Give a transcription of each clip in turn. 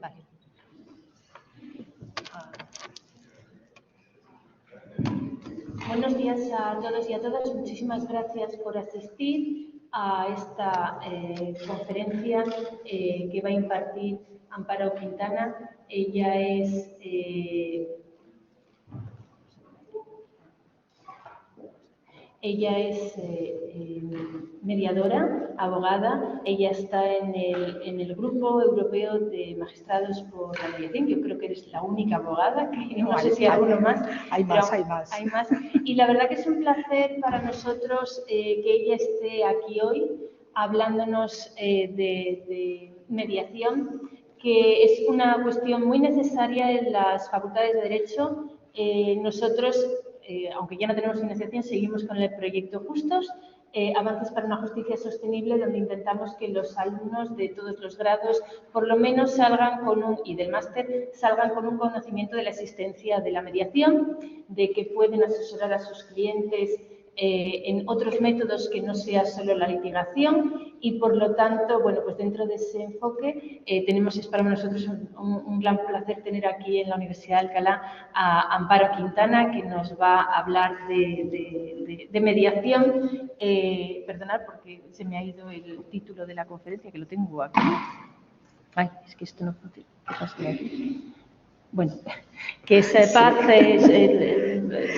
Vale. Buenos días a todos y a todas. Muchísimas gracias por asistir a esta conferencia que va a impartir Amparo Quintana. Ella es mediadora, abogada. Ella está en el Grupo Europeo de Magistrados por la Mediación. Yo creo que eres la única abogada, que no sé si hay alguno más. Hay más. Hay más. Y la verdad que es un placer para nosotros que ella esté aquí hoy hablándonos de mediación, que es una cuestión muy necesaria en las facultades de Derecho. Nosotros, aunque ya no tenemos financiación, seguimos con el proyecto Justos, Avances para una Justicia Sostenible, donde intentamos que los alumnos de todos los grados, por lo menos salgan y del máster, salgan con un conocimiento de la existencia de la mediación, de que pueden asesorar a sus clientes en otros métodos que no sea solo la litigación, y por lo tanto, bueno, pues dentro de ese enfoque es para nosotros un gran placer tener aquí en la Universidad de Alcalá a Amparo Quintana, que nos va a hablar de mediación. Perdonad porque se me ha ido el título de la conferencia, que lo tengo aquí. Ay, es que esto no funciona. ¿Qué pasa aquí? Bueno, que sepas...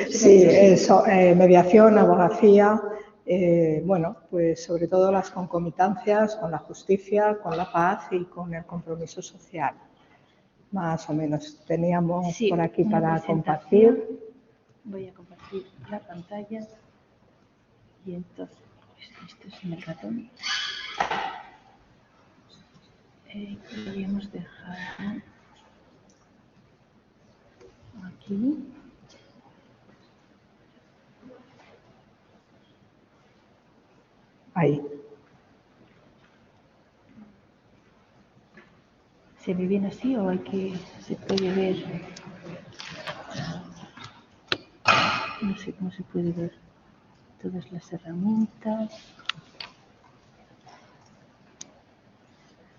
Sí, eso, mediación, abogacía, bueno, pues sobre todo las concomitancias con la justicia, con la paz y con el compromiso social. Más o menos teníamos por aquí para compartir. Voy a compartir la pantalla y entonces, pues esto es en el ratón. Podríamos dejar aquí. Ahí. ¿Se ve bien así o se puede ver? No sé cómo se puede ver todas las herramientas.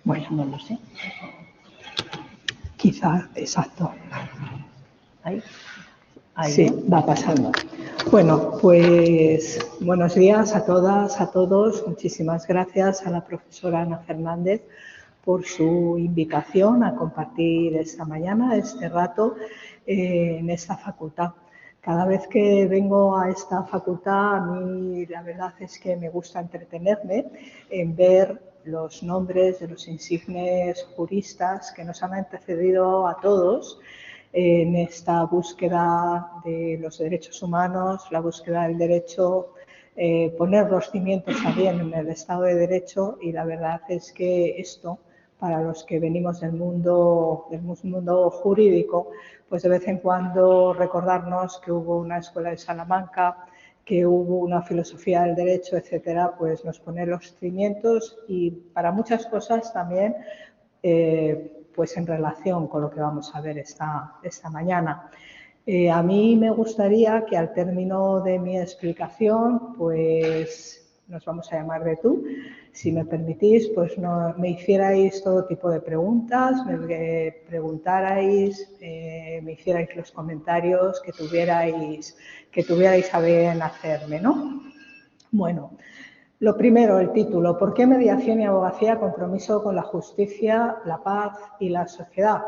Bueno, no lo sé. Quizá, exacto. Ahí. Sí, va pasando. Bueno, pues buenos días a todas, a todos. Muchísimas gracias a la profesora Ana Fernández por su invitación a compartir esta mañana, este rato, en esta facultad. Cada vez que vengo a esta facultad, a mí la verdad es que me gusta entretenerme en ver los nombres de los insignes juristas que nos han antecedido a todos en esta búsqueda de los derechos humanos, la búsqueda del derecho, poner los cimientos también en el Estado de Derecho, y la verdad es que esto, para los que venimos del mundo jurídico, pues de vez en cuando recordarnos que hubo una escuela de Salamanca, que hubo una filosofía del derecho, etcétera, pues nos pone los cimientos, y para muchas cosas también pues en relación con lo que vamos a ver esta mañana. A mí me gustaría que al término de mi explicación, pues nos vamos a llamar de tú, si me permitís, pues me hicierais todo tipo de preguntas, me preguntarais, me hicierais los comentarios que tuvierais a bien hacerme, ¿no? Bueno, lo primero, el título. ¿Por qué mediación y abogacía? Compromiso con la justicia, la paz y la sociedad.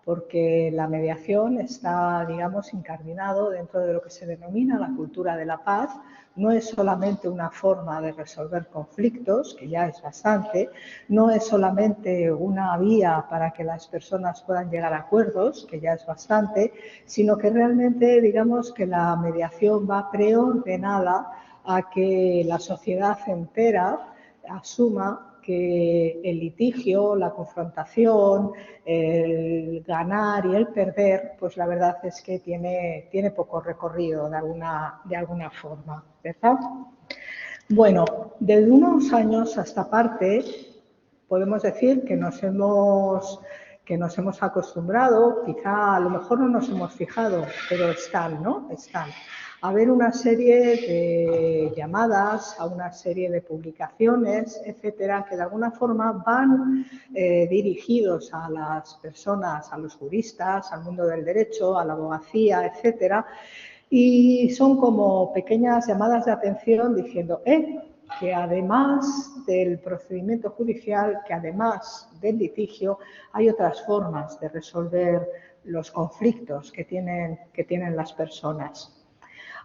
Porque la mediación está, digamos, incardinado dentro de lo que se denomina la cultura de la paz. No es solamente una forma de resolver conflictos, que ya es bastante, no es solamente una vía para que las personas puedan llegar a acuerdos, que ya es bastante, sino que realmente, digamos, que la mediación va preordenada a que la sociedad entera asuma que el litigio, la confrontación, el ganar y el perder, pues la verdad es que tiene poco recorrido de alguna forma, ¿verdad? Bueno, desde unos años a esta parte podemos decir que que nos hemos acostumbrado, quizá a lo mejor no nos hemos fijado, pero están, ¿no? Están. A haber una serie de llamadas, a una serie de publicaciones, etcétera, que de alguna forma van dirigidos a las personas, a los juristas, al mundo del derecho, a la abogacía, etcétera, y son como pequeñas llamadas de atención diciendo, que además del procedimiento judicial, que además del litigio, hay otras formas de resolver los conflictos que tienen las personas.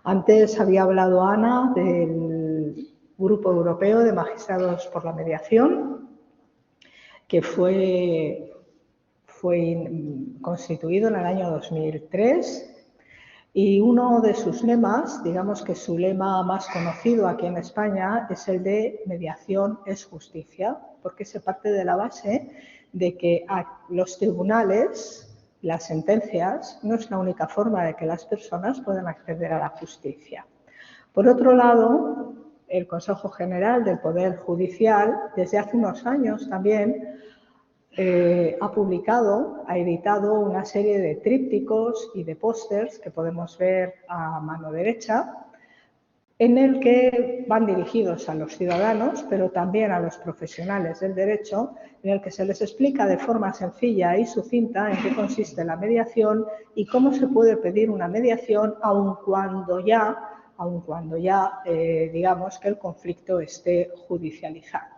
Antes había hablado Ana del Grupo Europeo de Magistrados por la Mediación, que fue constituido en el año 2003. Y uno de sus lemas, digamos que su lema más conocido aquí en España, es el de mediación es justicia, porque se parte de la base de que los tribunales, las sentencias, no es la única forma de que las personas puedan acceder a la justicia. Por otro lado, el Consejo General del Poder Judicial, desde hace unos años también, ha editado una serie de trípticos y de pósters que podemos ver a mano derecha, en el que van dirigidos a los ciudadanos, pero también a los profesionales del derecho, en el que se les explica de forma sencilla y sucinta en qué consiste la mediación y cómo se puede pedir una mediación aun cuando ya digamos que el conflicto esté judicializado.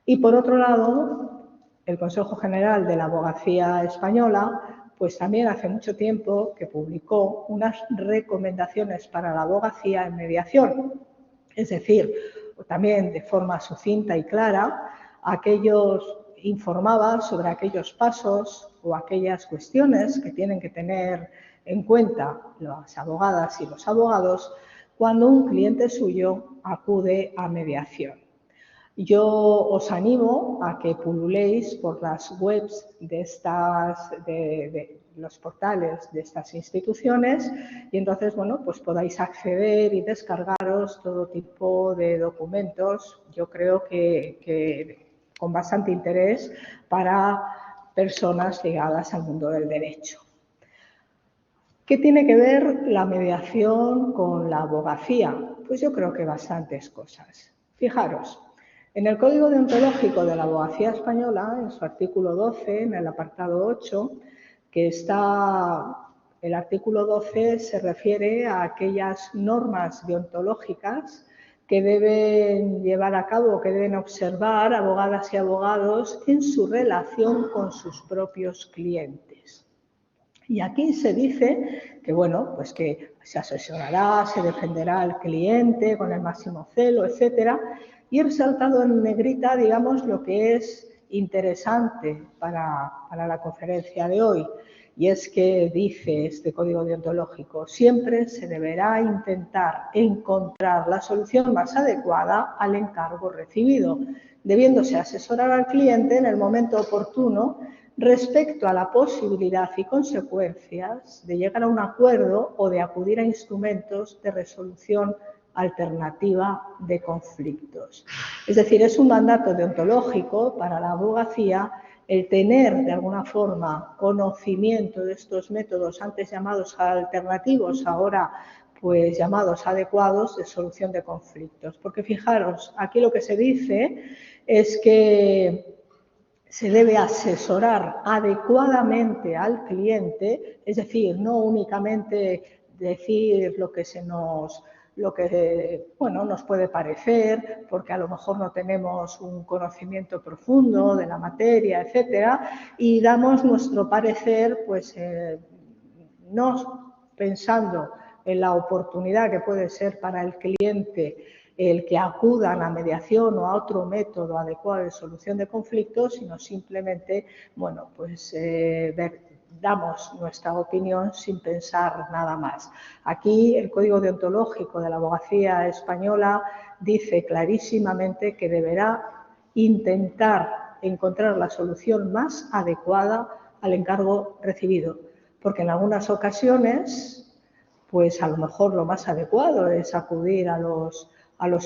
Y por otro lado, el Consejo General de la Abogacía Española, pues también hace mucho tiempo que publicó unas recomendaciones para la abogacía en mediación. Es decir, también de forma sucinta y clara, informaba sobre aquellos pasos o aquellas cuestiones que tienen que tener en cuenta las abogadas y los abogados cuando un cliente suyo acude a mediación. Yo os animo a que pululéis por las webs de los portales de estas instituciones y entonces, bueno, pues podáis acceder y descargaros todo tipo de documentos, yo creo que con bastante interés para personas ligadas al mundo del derecho. ¿Qué tiene que ver la mediación con la abogacía? Pues yo creo que bastantes cosas. Fijaros. En el Código Deontológico de la Abogacía Española, en su artículo 12, en el apartado 8, el artículo 12 se refiere a aquellas normas deontológicas que deben llevar a cabo, que deben observar abogadas y abogados en su relación con sus propios clientes. Y aquí se dice que, bueno, pues que se asesorará, se defenderá al cliente con el máximo celo, etcétera. Y he resaltado en negrita, digamos, lo que es interesante para la conferencia de hoy. Y es que dice este código deontológico, siempre se deberá intentar encontrar la solución más adecuada al encargo recibido, debiéndose asesorar al cliente en el momento oportuno respecto a la posibilidad y consecuencias de llegar a un acuerdo o de acudir a instrumentos de resolución alternativa de conflictos. Es decir, es un mandato deontológico para la abogacía el tener de alguna forma conocimiento de estos métodos antes llamados alternativos, ahora pues llamados adecuados de solución de conflictos. Porque fijaros, aquí lo que se dice es que se debe asesorar adecuadamente al cliente, es decir, no únicamente decir lo que nos puede parecer, porque a lo mejor no tenemos un conocimiento profundo de la materia, etcétera, y damos nuestro parecer, pues, no pensando en la oportunidad que puede ser para el cliente el que acudan a mediación o a otro método adecuado de solución de conflictos, sino simplemente, bueno, pues damos nuestra opinión sin pensar nada más. Aquí el Código Deontológico de la Abogacía Española dice clarísimamente que deberá intentar encontrar la solución más adecuada al encargo recibido, porque en algunas ocasiones, pues a lo mejor lo más adecuado es acudir a los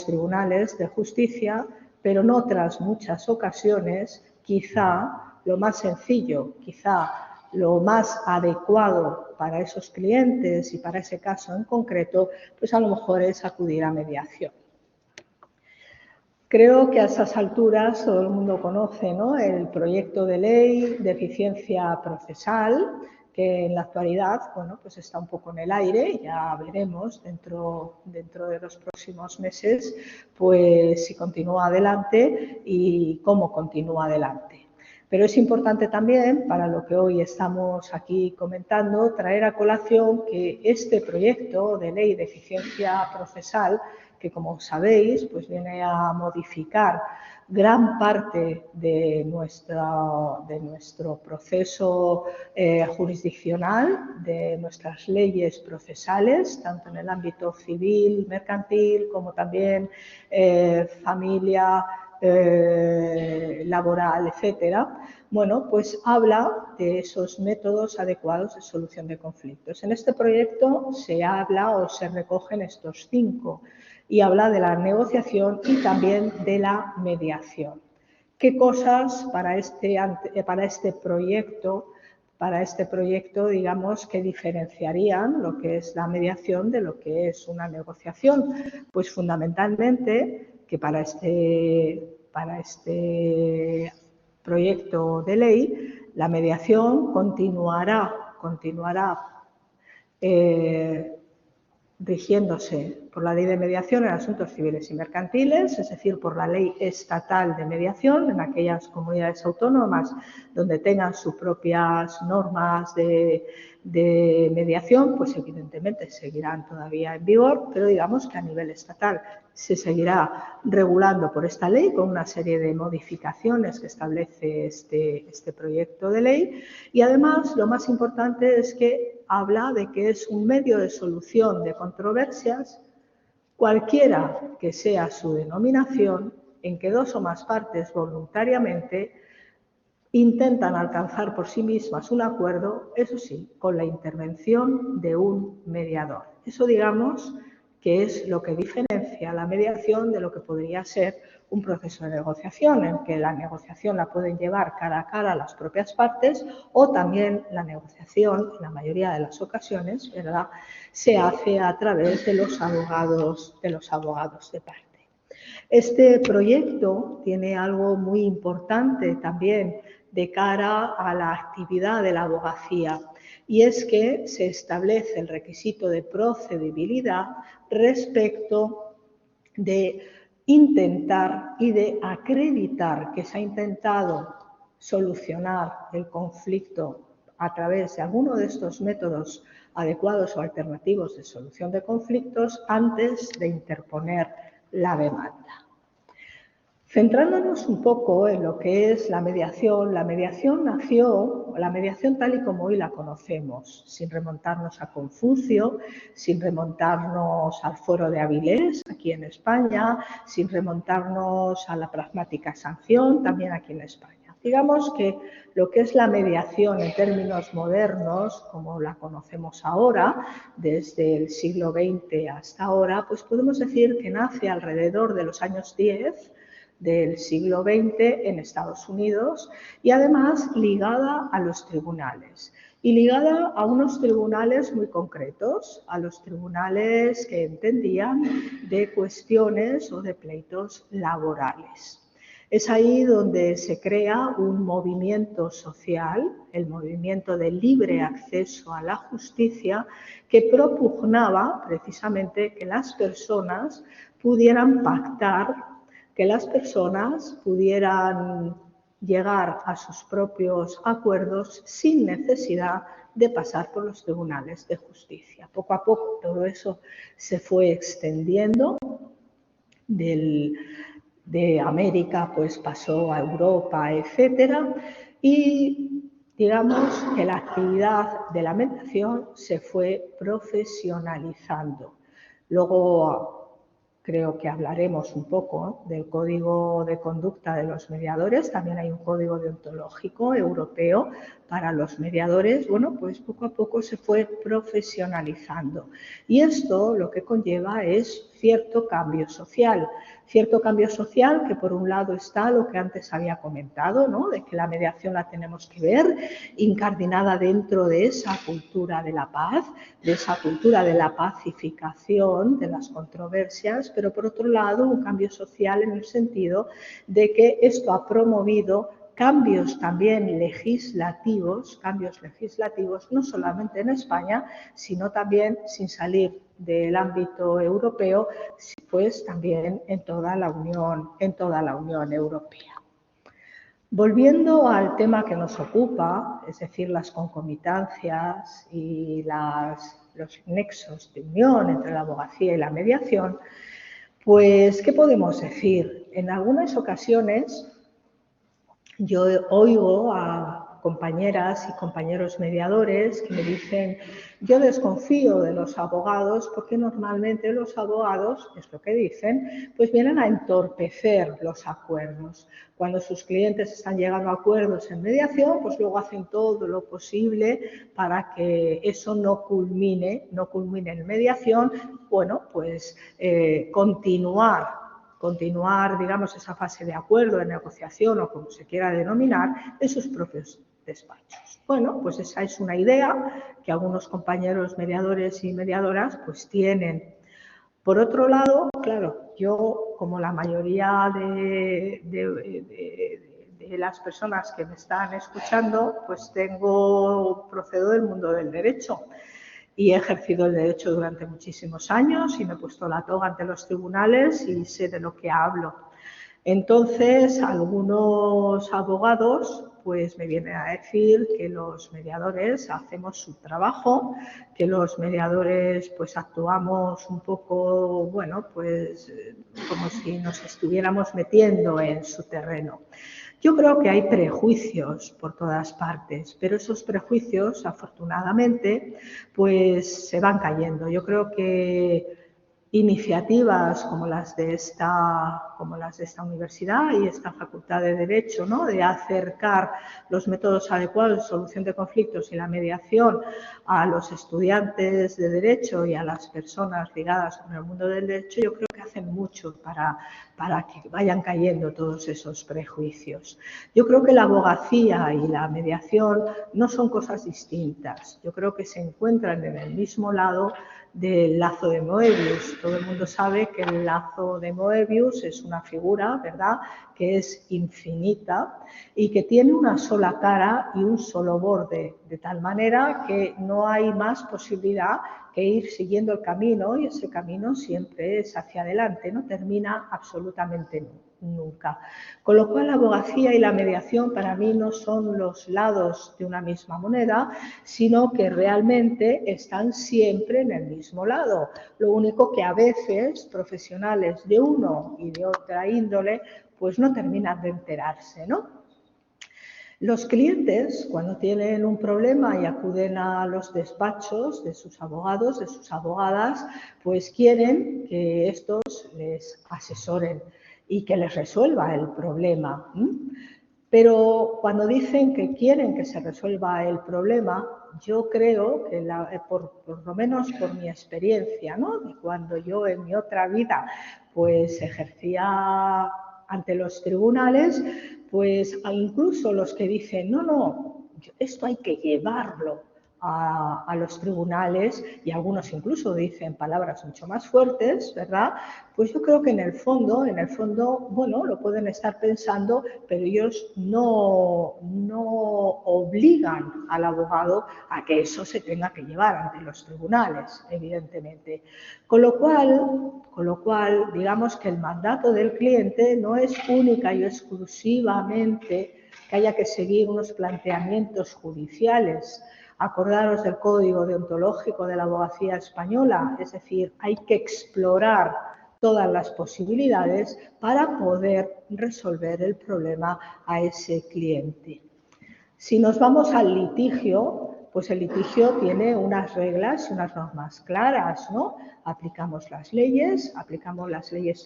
tribunales de justicia, pero en otras muchas ocasiones quizá lo más sencillo, quizá lo más adecuado para esos clientes y para ese caso en concreto, pues a lo mejor es acudir a mediación. Creo que a esas alturas todo el mundo conoce, ¿no?, el proyecto de ley de eficiencia procesal, que en la actualidad, bueno, pues está un poco en el aire. Ya veremos dentro de los próximos meses, pues si continúa adelante y cómo continúa adelante. Pero es importante también, para lo que hoy estamos aquí comentando, traer a colación que este proyecto de ley de eficiencia procesal, que como sabéis, pues viene a modificar gran parte de nuestro proceso jurisdiccional, de nuestras leyes procesales, tanto en el ámbito civil, mercantil, como también familia, laboral, etcétera. Bueno, pues habla de esos métodos adecuados de solución de conflictos. En este proyecto se habla o se recogen estos 5 y habla de la negociación y también de la mediación. ¿Qué cosas para este proyecto, digamos, que diferenciarían lo que es la mediación de lo que es una negociación? Pues fundamentalmente que para este proyecto de ley la mediación continuará rigiéndose por la Ley de Mediación en Asuntos Civiles y Mercantiles, es decir, por la Ley Estatal de Mediación en aquellas comunidades autónomas donde tengan sus propias normas de mediación, pues evidentemente seguirán todavía en vigor, pero digamos que a nivel estatal se seguirá regulando por esta ley con una serie de modificaciones que establece este proyecto de ley. Y además lo más importante es que habla de que es un medio de solución de controversias, cualquiera que sea su denominación, en que 2 o más partes voluntariamente intentan alcanzar por sí mismas un acuerdo, eso sí, con la intervención de un mediador. Eso, digamos, que es lo que diferencia la mediación de lo que podría ser un proceso de negociación, en que la negociación la pueden llevar cara a cara las propias partes, o también la negociación, en la mayoría de las ocasiones, ¿verdad?, se hace a través de los abogados de parte. Este proyecto tiene algo muy importante también de cara a la actividad de la abogacía, y es que se establece el requisito de procedibilidad respecto de intentar y de acreditar que se ha intentado solucionar el conflicto a través de alguno de estos métodos adecuados o alternativos de solución de conflictos antes de interponer la demanda. Centrándonos un poco en lo que es la mediación nació, la mediación tal y como hoy la conocemos, sin remontarnos a Confucio, sin remontarnos al Foro de Avilés, aquí en España, sin remontarnos a la pragmática sanción, también aquí en España. Digamos que lo que es la mediación en términos modernos, como la conocemos ahora, desde el siglo XX hasta ahora, pues podemos decir que nace alrededor de los años 10 del siglo XX en Estados Unidos, y además ligada a los tribunales. Y ligada a unos tribunales muy concretos, a los tribunales que entendían de cuestiones o de pleitos laborales. Es ahí donde se crea un movimiento social, el movimiento de libre acceso a la justicia, que propugnaba precisamente que las personas pudieran pactar, que las personas pudieran llegar a sus propios acuerdos sin necesidad de pasar por los tribunales de justicia. Poco a poco todo eso se fue extendiendo. De América pues pasó a Europa, etcétera, y digamos que la actividad de la mediación se fue profesionalizando. Luego creo que hablaremos un poco del código de conducta de los mediadores. También hay un código deontológico europeo para los mediadores. Bueno, pues poco a poco se fue profesionalizando. Y esto lo que conlleva es cierto cambio social. Cierto cambio social que por un lado está lo que antes había comentado, ¿no? De que la mediación la tenemos que ver incardinada dentro de esa cultura de la paz, de esa cultura de la pacificación de las controversias, pero por otro lado un cambio social en el sentido de que esto ha promovido cambios también legislativos, no solamente en España, sino también sin salir del ámbito europeo, pues también en toda la Unión Europea. Volviendo al tema que nos ocupa, es decir, las concomitancias y los nexos de unión entre la abogacía y la mediación, pues, ¿qué podemos decir? En algunas ocasiones yo oigo a compañeras y compañeros mediadores que me dicen: yo desconfío de los abogados porque normalmente los abogados, es lo que dicen, pues vienen a entorpecer los acuerdos. Cuando sus clientes están llegando a acuerdos en mediación, pues luego hacen todo lo posible para que eso no culmine en mediación. Bueno, pues continuar, digamos, esa fase de acuerdo, de negociación o como se quiera denominar, en sus propios despachos. Bueno, pues esa es una idea que algunos compañeros mediadores y mediadoras pues tienen. Por otro lado, claro, yo, como la mayoría de las personas que me están escuchando, pues procedo del mundo del derecho. Y he ejercido el derecho durante muchísimos años y me he puesto la toga ante los tribunales y sé de lo que hablo. Entonces, algunos abogados pues me vienen a decir que los mediadores hacemos su trabajo, que los mediadores pues actuamos un poco, bueno, pues como si nos estuviéramos metiendo en su terreno. Yo creo que hay prejuicios por todas partes, pero esos prejuicios, afortunadamente, pues se van cayendo. Yo creo que iniciativas como las de esta universidad y esta Facultad de Derecho, ¿no?, de acercar los métodos adecuados de solución de conflictos y la mediación a los estudiantes de Derecho y a las personas ligadas con el mundo del Derecho, yo creo que hacen mucho para que vayan cayendo todos esos prejuicios. Yo creo que la abogacía y la mediación no son cosas distintas. Yo creo que se encuentran en el mismo lado del lazo de Moebius. Todo el mundo sabe que el lazo de Moebius es una figura, ¿verdad?, que es infinita y que tiene una sola cara y un solo borde, de tal manera que no hay más posibilidad que ir siguiendo el camino, y ese camino siempre es hacia adelante, no termina absolutamente nunca. Con lo cual, la abogacía y la mediación para mí no son los lados de una misma moneda, sino que realmente están siempre en el mismo lado. Lo único que a veces profesionales de uno y de otra índole pues no terminan de enterarse, ¿no? Los clientes, cuando tienen un problema y acuden a los despachos de sus abogados, de sus abogadas, pues quieren que estos les asesoren y que les resuelva el problema. Pero cuando dicen que quieren que se resuelva el problema, yo creo que, por lo menos por mi experiencia, ¿no?, de cuando yo en mi otra vida pues ejercía ante los tribunales, pues incluso los que dicen, no, esto hay que llevarlo a los tribunales, y algunos incluso dicen palabras mucho más fuertes, ¿verdad? Pues yo creo que en el fondo, bueno, lo pueden estar pensando, pero ellos no obligan al abogado a que eso se tenga que llevar ante los tribunales, evidentemente. Con lo cual, digamos que el mandato del cliente no es única y exclusivamente que haya que seguir unos planteamientos judiciales. Acordaros del Código Deontológico de la Abogacía Española, es decir, hay que explorar todas las posibilidades para poder resolver el problema a ese cliente. Si nos vamos al litigio, pues el litigio tiene unas reglas y unas normas claras, ¿no? Aplicamos las leyes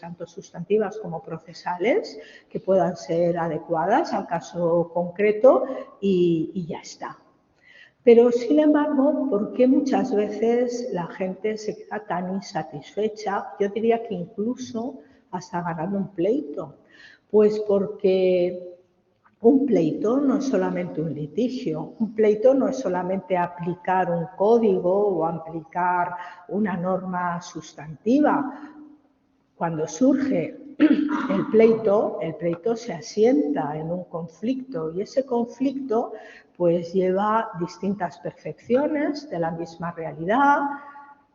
tanto sustantivas como procesales, que puedan ser adecuadas al caso concreto, y ya está. Pero, sin embargo, ¿por qué muchas veces la gente se queda tan insatisfecha? Yo diría que incluso hasta ganando un pleito. Pues porque un pleito no es solamente un litigio, un pleito no es solamente aplicar un código o aplicar una norma sustantiva. Cuando surge el pleito se asienta en un conflicto y ese conflicto pues lleva distintas percepciones de la misma realidad.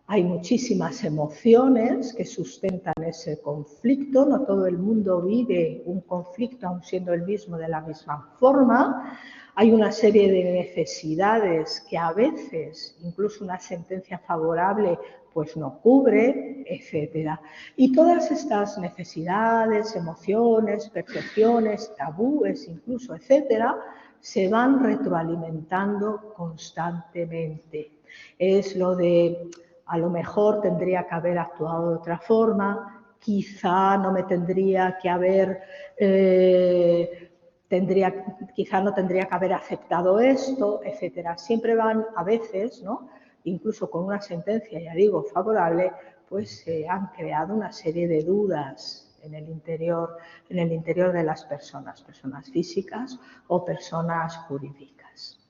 Hay muchísimas emociones que sustentan ese conflicto, no todo el mundo vive un conflicto aun siendo el mismo de la misma forma. Hay una serie de necesidades que a veces incluso una sentencia favorable pues no cubre, etcétera. Y todas estas necesidades, emociones, percepciones, tabúes incluso, etcétera, se van retroalimentando constantemente. Es lo de a lo mejor tendría que haber actuado de otra forma, quizá no me tendría que haber, quizá no tendría que haber aceptado esto, etcétera. Siempre van a veces, ¿no? Incluso con una sentencia, ya digo, favorable, pues se han creado una serie de dudas en el interior de las personas físicas o personas jurídicas.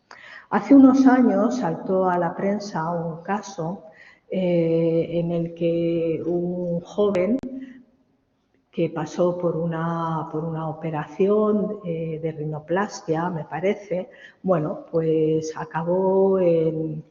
Hace unos años saltó a la prensa un caso en el que un joven que pasó por una operación de rinoplastia, me parece, bueno, pues acabó en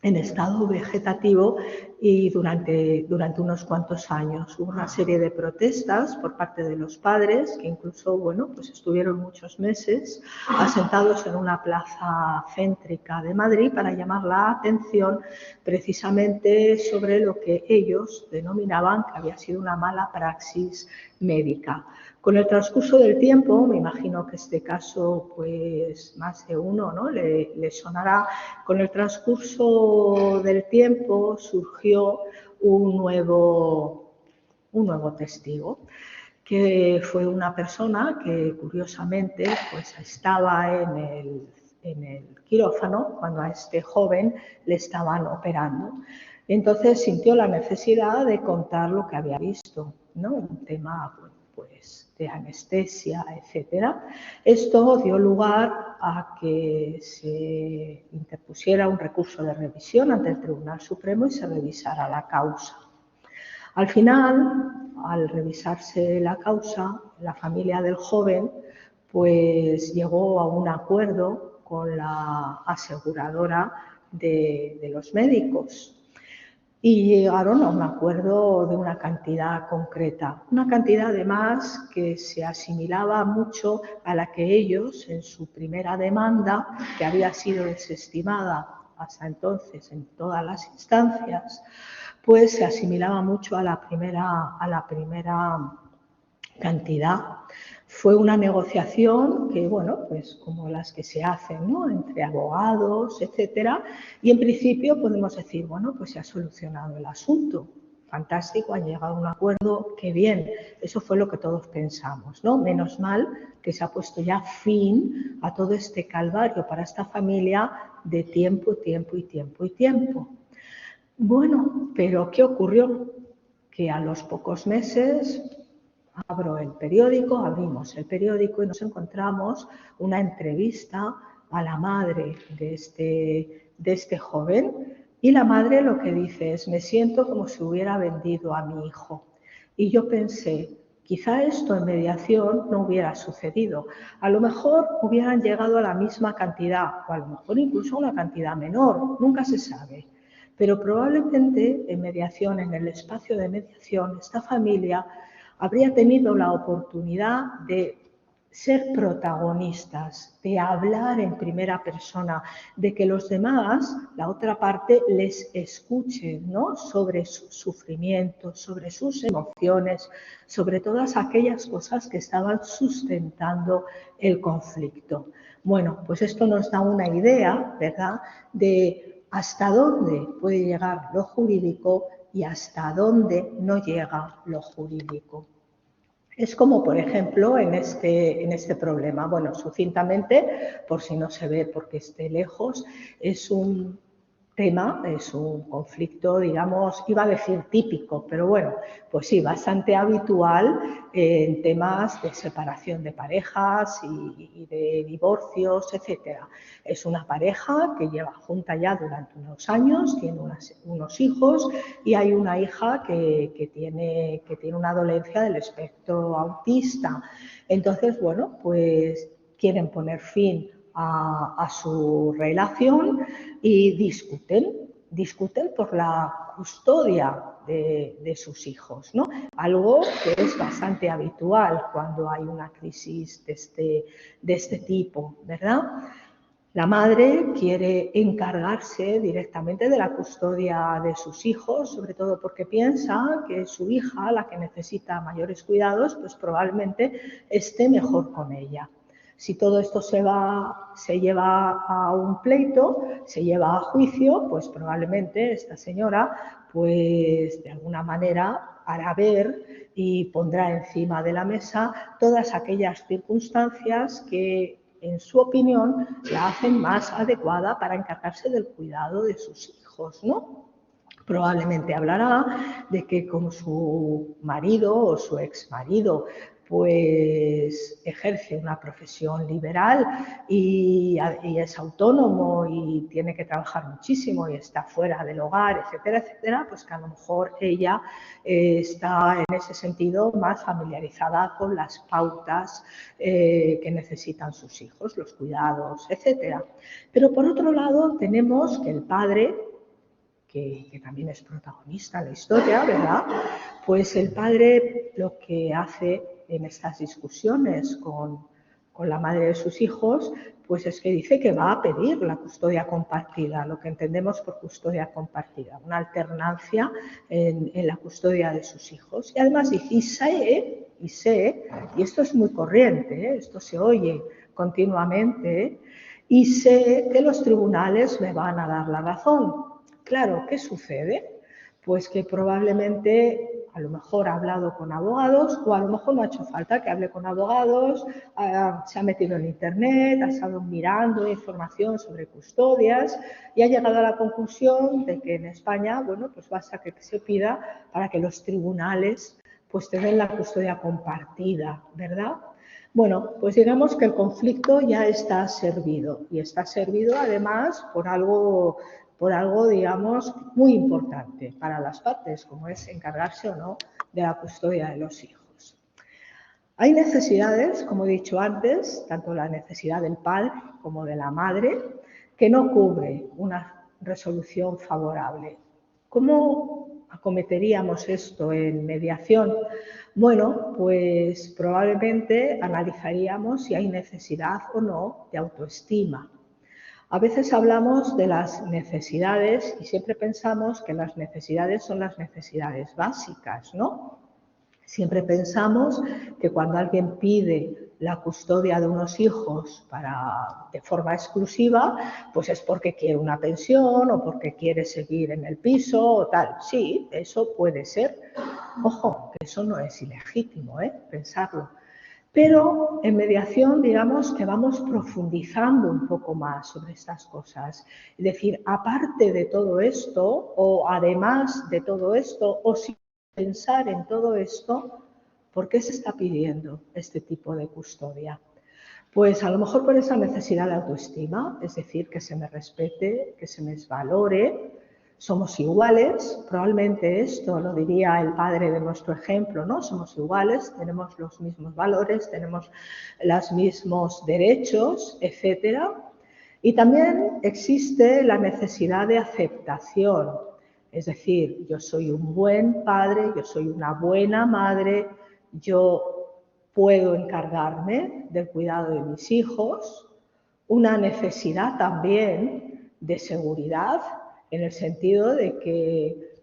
estado vegetativo y durante unos cuantos años. Hubo una serie de protestas por parte de los padres que incluso, bueno, pues estuvieron muchos meses asentados en una plaza céntrica de Madrid para llamar la atención precisamente sobre lo que ellos denominaban que había sido una mala praxis médica. Con el transcurso del tiempo, me imagino que este caso, pues más de uno, ¿no?, le sonará. Con el transcurso del tiempo surgió un nuevo testigo, que fue una persona que curiosamente pues estaba en el quirófano cuando a este joven le estaban operando. Entonces sintió la necesidad de contar lo que había visto, ¿no? Un tema pues de anestesia, etcétera. Esto dio lugar a que se interpusiera un recurso de revisión ante el Tribunal Supremo y se revisara la causa. Al final, al revisarse la causa, la familia del joven pues llegó a un acuerdo con la aseguradora de los médicos y llegaron a un acuerdo de una cantidad concreta, una cantidad además que se asimilaba mucho a la que ellos en su primera demanda, que había sido desestimada hasta entonces en todas las instancias, pues se asimilaba mucho a la primera cantidad. Fue una negociación que, bueno, pues como las que se hacen, ¿no?, entre abogados, etcétera, y en principio podemos decir, bueno, pues se ha solucionado el asunto. Fantástico, han llegado a un acuerdo, qué bien. Eso fue lo que todos pensamos, ¿no? Menos mal que se ha puesto ya fin a todo este calvario para esta familia de tiempo. Bueno, pero ¿qué ocurrió? Que a los pocos meses abrimos el periódico y nos encontramos una entrevista a la madre de este joven, y la madre lo que dice es: me siento como si hubiera vendido a mi hijo. Y yo pensé, quizá esto en mediación no hubiera sucedido. A lo mejor hubieran llegado a la misma cantidad, o a lo mejor incluso a una cantidad menor, nunca se sabe. Pero probablemente en mediación, en el espacio de mediación, esta familia habría tenido la oportunidad de ser protagonistas, de hablar en primera persona, de que los demás, la otra parte, les escuchen, ¿no?, sobre sus sufrimientos, sobre sus emociones, sobre todas aquellas cosas que estaban sustentando el conflicto. Bueno, pues esto nos da una idea, ¿verdad?, de hasta dónde puede llegar lo jurídico y hasta dónde no llega lo jurídico. Es como, por ejemplo, en este problema. Bueno, sucintamente, por si no se ve porque esté lejos, es un tema, es un conflicto, digamos, iba a decir típico, pero bueno, pues sí, bastante habitual en temas de separación de parejas y de divorcios, etcétera. Es una pareja que lleva junta ya durante unos años, tiene unos hijos y hay una hija que tiene una dolencia del espectro autista. Entonces, bueno, pues quieren poner fin a su relación y discuten por la custodia de sus hijos, ¿no? Algo que es bastante habitual cuando hay una crisis de este tipo, ¿verdad? La madre quiere encargarse directamente de la custodia de sus hijos, sobre todo porque piensa que su hija, la que necesita mayores cuidados, pues probablemente esté mejor con ella. Si todo esto se lleva a un pleito, se lleva a juicio, pues probablemente esta señora, pues de alguna manera hará ver y pondrá encima de la mesa todas aquellas circunstancias que, en su opinión, la hacen más adecuada para encargarse del cuidado de sus hijos, ¿no? Probablemente hablará de que como su marido o su exmarido pues ejerce una profesión liberal y es autónomo y tiene que trabajar muchísimo y está fuera del hogar, etcétera, etcétera, pues que a lo mejor ella está en ese sentido más familiarizada con las pautas que necesitan sus hijos, los cuidados, etcétera. Pero por otro lado tenemos que el padre, que también es protagonista en la historia, ¿verdad? Pues el padre lo que hace en estas discusiones con la madre de sus hijos, pues es que dice que va a pedir la custodia compartida, lo que entendemos por custodia compartida, una alternancia en la custodia de sus hijos. Y además dice, y esto es muy corriente, esto se oye continuamente, y sé que los tribunales me van a dar la razón. Claro, ¿qué sucede? Pues que probablemente a lo mejor ha hablado con abogados o a lo mejor no ha hecho falta que hable con abogados, se ha metido en internet, ha estado mirando información sobre custodias y ha llegado a la conclusión de que en España, bueno, pues basta que se pida para que los tribunales pues te den la custodia compartida, ¿verdad? Bueno, pues digamos que el conflicto ya está servido y está servido además por algo, digamos, muy importante para las partes, como es encargarse o no de la custodia de los hijos. Hay necesidades, como he dicho antes, tanto la necesidad del padre como de la madre, que no cubre una resolución favorable. ¿Cómo acometeríamos esto en mediación? Bueno, pues probablemente analizaríamos si hay necesidad o no de autoestima. A veces hablamos de las necesidades y siempre pensamos que las necesidades son las necesidades básicas, ¿no? Siempre pensamos que cuando alguien pide la custodia de unos hijos de forma exclusiva, pues es porque quiere una pensión o porque quiere seguir en el piso o tal. Sí, eso puede ser. Ojo, que eso no es ilegítimo, pensarlo. Pero en mediación, digamos que vamos profundizando un poco más sobre estas cosas. Es decir, aparte de todo esto, o además de todo esto, o sin pensar en todo esto, ¿por qué se está pidiendo este tipo de custodia? Pues a lo mejor por esa necesidad de autoestima, es decir, que se me respete, que se me valore. Somos iguales, probablemente esto lo diría el padre de nuestro ejemplo, ¿no? Somos iguales, tenemos los mismos valores, tenemos los mismos derechos, etcétera. Y también existe la necesidad de aceptación, es decir, yo soy un buen padre, yo soy una buena madre, yo puedo encargarme del cuidado de mis hijos, una necesidad también de seguridad, en el sentido de que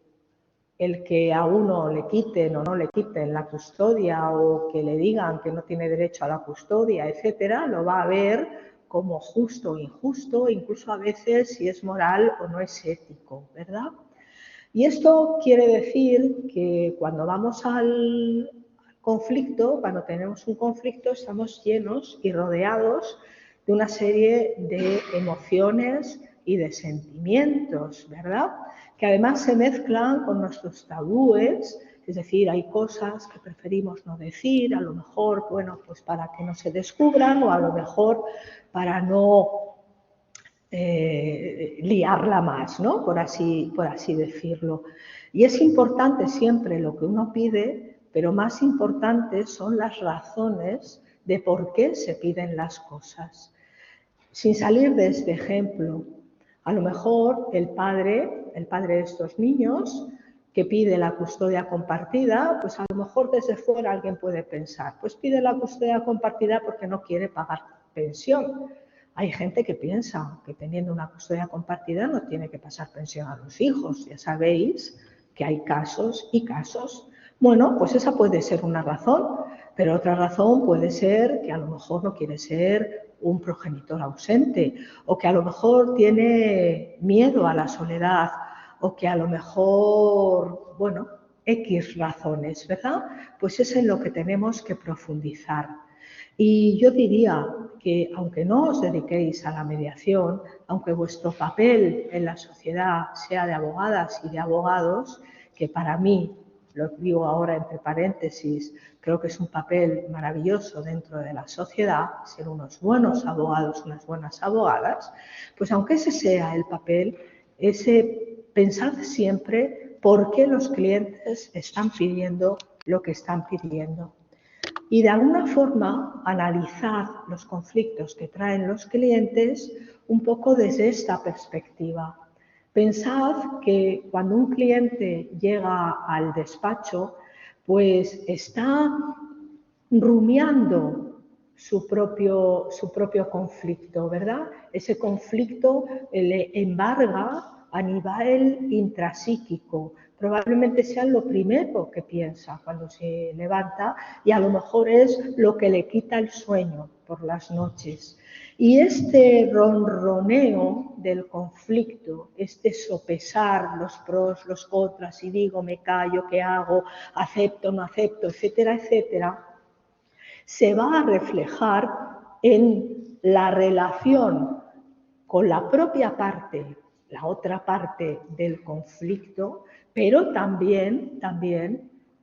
el que a uno le quiten o no le quiten la custodia o que le digan que no tiene derecho a la custodia, etcétera, lo va a ver como justo o injusto, incluso a veces si es moral o no es ético, ¿verdad? Y esto quiere decir que cuando vamos al conflicto, cuando tenemos un conflicto, estamos llenos y rodeados de una serie de emociones y de sentimientos, ¿verdad? Que además se mezclan con nuestros tabúes, es decir, hay cosas que preferimos no decir, a lo mejor, bueno, pues para que no se descubran o a lo mejor para no liarla más, ¿no? Por así decirlo. Y es importante siempre lo que uno pide, pero más importantes son las razones de por qué se piden las cosas. Sin salir de este ejemplo, a lo mejor el padre de estos niños que pide la custodia compartida, pues a lo mejor desde fuera alguien puede pensar, pues pide la custodia compartida porque no quiere pagar pensión. Hay gente que piensa que teniendo una custodia compartida no tiene que pasar pensión a los hijos. Ya sabéis que hay casos y casos. Bueno, pues esa puede ser una razón, pero otra razón puede ser que a lo mejor no quiere ser un progenitor ausente, o que a lo mejor tiene miedo a la soledad, o que a lo mejor, bueno, X razones, ¿verdad? Pues es en lo que tenemos que profundizar. Y yo diría que aunque no os dediquéis a la mediación, aunque vuestro papel en la sociedad sea de abogadas y de abogados, que para mí, lo digo ahora entre paréntesis, creo que es un papel maravilloso dentro de la sociedad, ser unos buenos abogados, unas buenas abogadas, pues aunque ese sea el papel, pensad siempre por qué los clientes están pidiendo lo que están pidiendo. Y de alguna forma analizar los conflictos que traen los clientes un poco desde esta perspectiva. Pensad que cuando un cliente llega al despacho, pues está rumiando su propio conflicto, ¿verdad? Ese conflicto le embarga a nivel intrapsíquico. Probablemente sea lo primero que piensa cuando se levanta y a lo mejor es lo que le quita el sueño por las noches. Y este ronroneo del conflicto, este sopesar los pros, los contras, si digo, me callo, ¿qué hago? ¿Acepto, no acepto? Etcétera, etcétera, se va a reflejar en la relación con la propia parte, la otra parte del conflicto, pero también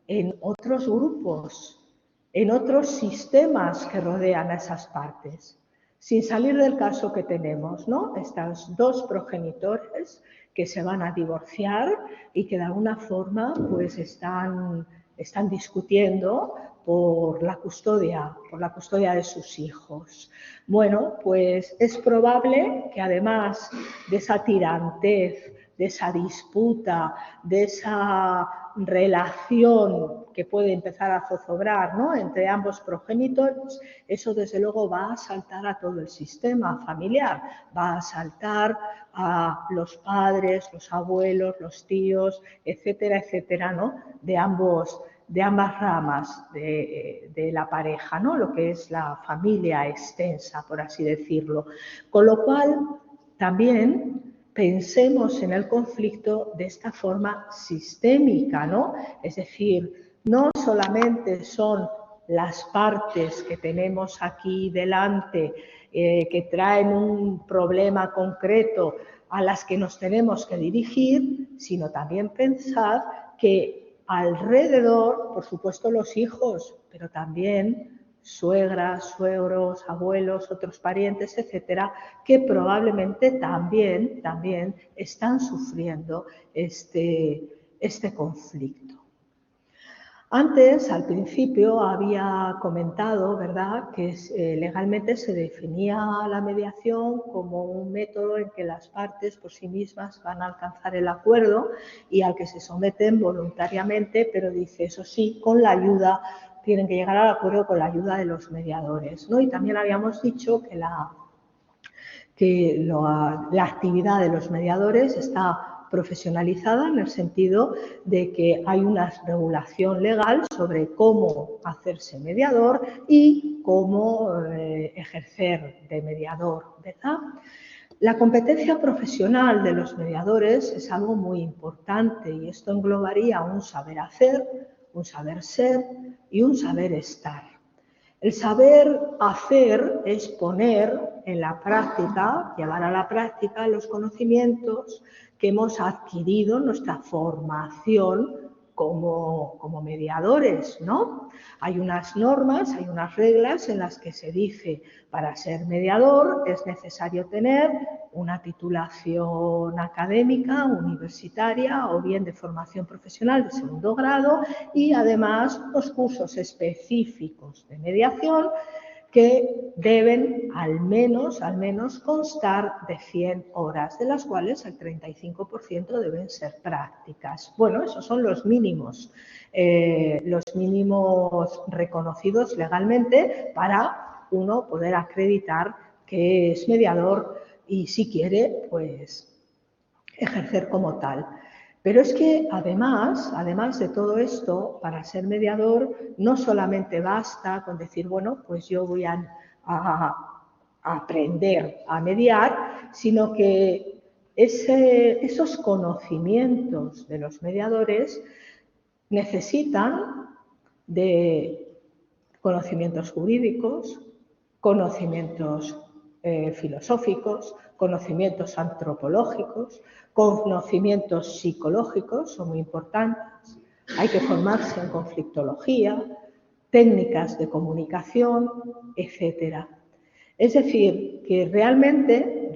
en otros grupos, en otros sistemas que rodean a esas partes. Sin salir del caso que tenemos, ¿no? Estos dos progenitores que se van a divorciar y que de alguna forma pues están discutiendo por la custodia de sus hijos. Bueno, pues es probable que además de esa tirantez, de esa disputa, de esa relación que puede empezar a zozobrar, ¿no?, entre ambos progenitores, eso desde luego va a saltar a todo el sistema familiar, va a saltar a los padres, los abuelos, los tíos, etcétera, etcétera, ¿no?, de ambas ramas de la pareja, ¿no?, lo que es la familia extensa, por así decirlo. Con lo cual, también pensemos en el conflicto de esta forma sistémica, ¿no? Es decir, no solamente son las partes que tenemos aquí delante que traen un problema concreto a las que nos tenemos que dirigir, sino también pensad que alrededor, por supuesto, los hijos, pero también suegras, suegros, abuelos, otros parientes, etcétera, que probablemente también están sufriendo este conflicto. Antes, al principio, había comentado, ¿verdad?, que legalmente se definía la mediación como un método en que las partes por sí mismas van a alcanzar el acuerdo y al que se someten voluntariamente, pero dice, eso sí, con la ayuda, tienen que llegar al acuerdo con la ayuda de los mediadores, ¿no? Y también habíamos dicho que la actividad de los mediadores está profesionalizada en el sentido de que hay una regulación legal sobre cómo hacerse mediador y cómo ejercer de mediador, ¿verdad? La competencia profesional de los mediadores es algo muy importante y esto englobaría un saber hacer, un saber ser, y un saber estar. El saber hacer es poner en la práctica, llevar a la práctica los conocimientos que hemos adquirido en nuestra formación como mediadores, ¿no? Hay unas normas, hay unas reglas en las que se dice para ser mediador es necesario tener una titulación académica, universitaria o bien de formación profesional de segundo grado y además los cursos específicos de mediación que deben al menos constar de 100 horas, de las cuales el 35% deben ser prácticas. Bueno, esos son los mínimos reconocidos legalmente para uno poder acreditar que es mediador y si quiere, pues ejercer como tal. Pero es que además de todo esto, para ser mediador no solamente basta con decir, bueno, pues yo voy a aprender a mediar, sino que esos conocimientos de los mediadores necesitan de conocimientos jurídicos, conocimientos filosóficos, conocimientos antropológicos, conocimientos psicológicos, son muy importantes. Hay que formarse en conflictología, técnicas de comunicación, etc. Es decir, que realmente,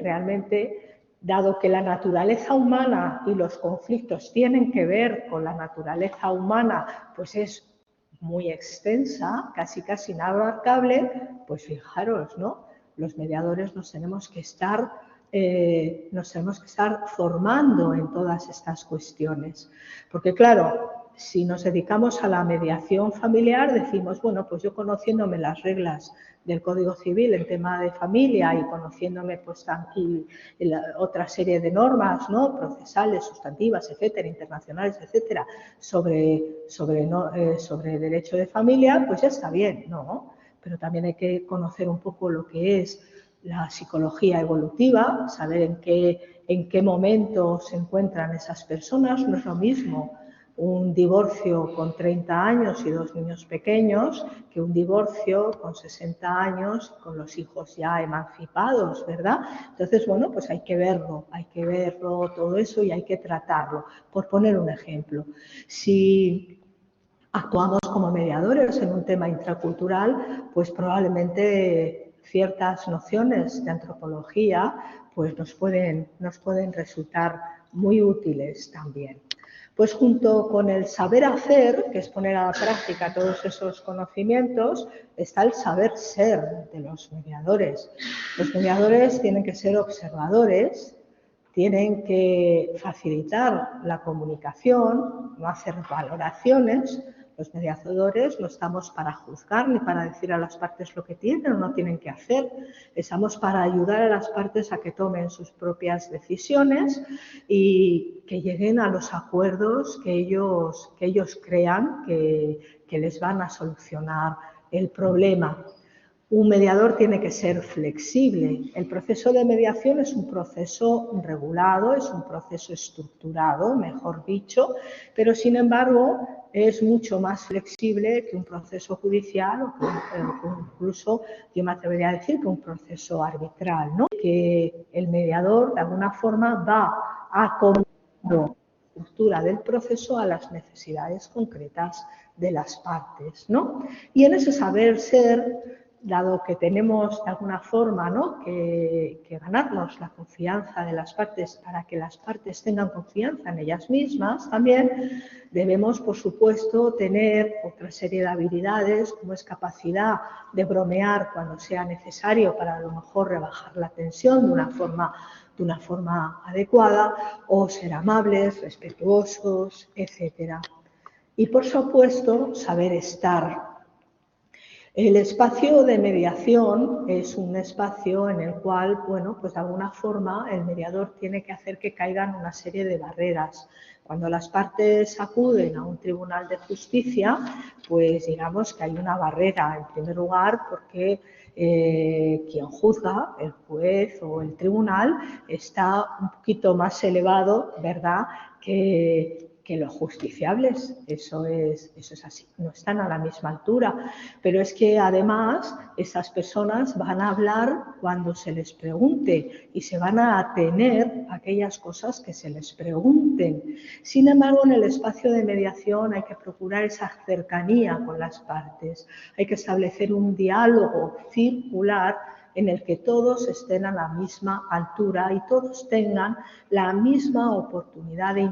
dado que la naturaleza humana y los conflictos tienen que ver con la naturaleza humana, pues es muy extensa, casi inabarcable, pues fijaros, ¿no? Los mediadores nos tenemos que estar formando en todas estas cuestiones. Porque claro, si nos dedicamos a la mediación familiar, decimos, bueno, pues yo conociéndome las reglas del Código Civil en tema de familia y conociéndome pues y otra serie de normas, ¿no? Procesales, sustantivas, etcétera, internacionales, etcétera, sobre derecho de familia, pues ya está bien, ¿no? Pero también hay que conocer un poco lo que es la psicología evolutiva, saber en qué momento se encuentran esas personas. No es lo mismo un divorcio con 30 años y 2 niños pequeños que un divorcio con 60 años con los hijos ya emancipados, ¿verdad? Entonces, bueno, pues hay que verlo todo eso y hay que tratarlo. Por poner un ejemplo, si actuamos como mediadores en un tema intracultural, pues probablemente ciertas nociones de antropología pues nos pueden resultar muy útiles también. Pues junto con el saber hacer, que es poner a la práctica todos esos conocimientos, está el saber ser de los mediadores. Los mediadores tienen que ser observadores, tienen que facilitar la comunicación, no hacer valoraciones. Los mediadores no estamos para juzgar ni para decir a las partes lo que tienen o no tienen que hacer. Estamos para ayudar a las partes a que tomen sus propias decisiones y que lleguen a los acuerdos que ellos crean que les van a solucionar el problema. Un mediador tiene que ser flexible. El proceso de mediación es un proceso regulado, es un proceso estructurado, mejor dicho, pero sin embargo es mucho más flexible que un proceso judicial o incluso, yo me atrevería a decir, que un proceso arbitral, ¿no? Que el mediador de alguna forma va acomodando la estructura del proceso a las necesidades concretas de las partes, ¿no? Y en ese saber ser, dado que tenemos de alguna forma, ¿no?, que ganarnos la confianza de las partes para que las partes tengan confianza en ellas mismas, también debemos, por supuesto, tener otra serie de habilidades, como es capacidad de bromear cuando sea necesario para a lo mejor rebajar la tensión de una forma adecuada, o ser amables, respetuosos, etc. Y, por supuesto, saber estar. El espacio de mediación es un espacio en el cual, bueno, pues de alguna forma el mediador tiene que hacer que caigan una serie de barreras. Cuando las partes acuden a un tribunal de justicia, pues digamos que hay una barrera, en primer lugar, porque quien juzga, el juez o el tribunal, está un poquito más elevado, ¿verdad?, que que los justiciables, eso es así, no están a la misma altura, pero es que además esas personas van a hablar cuando se les pregunte y se van a atener a aquellas cosas que se les pregunten. Sin embargo, en el espacio de mediación hay que procurar esa cercanía con las partes, hay que establecer un diálogo circular en el que todos estén a la misma altura y todos tengan la misma oportunidad de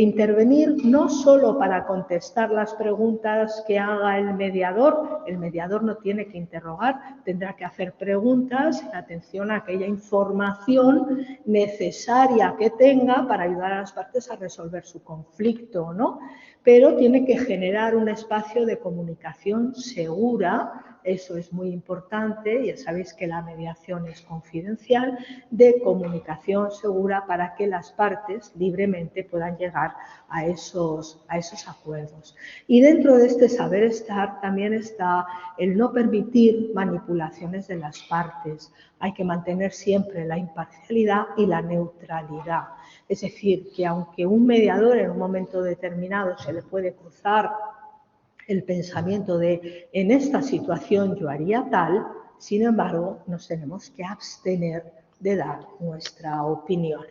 intervenir no solo para contestar las preguntas que haga el mediador no tiene que interrogar, tendrá que hacer preguntas en atención a aquella información necesaria que tenga para ayudar a las partes a resolver su conflicto, ¿no? Pero tiene que generar un espacio de comunicación segura, eso es muy importante, ya sabéis que la mediación es confidencial, de comunicación segura para que las partes libremente puedan llegar a esos acuerdos. Y dentro de este saber estar también está el no permitir manipulaciones de las partes. Hay que mantener siempre la imparcialidad y la neutralidad. Es decir, que aunque un mediador en un momento determinado se le puede cruzar el pensamiento de en esta situación yo haría tal, sin embargo, nos tenemos que abstener de dar nuestra opinión.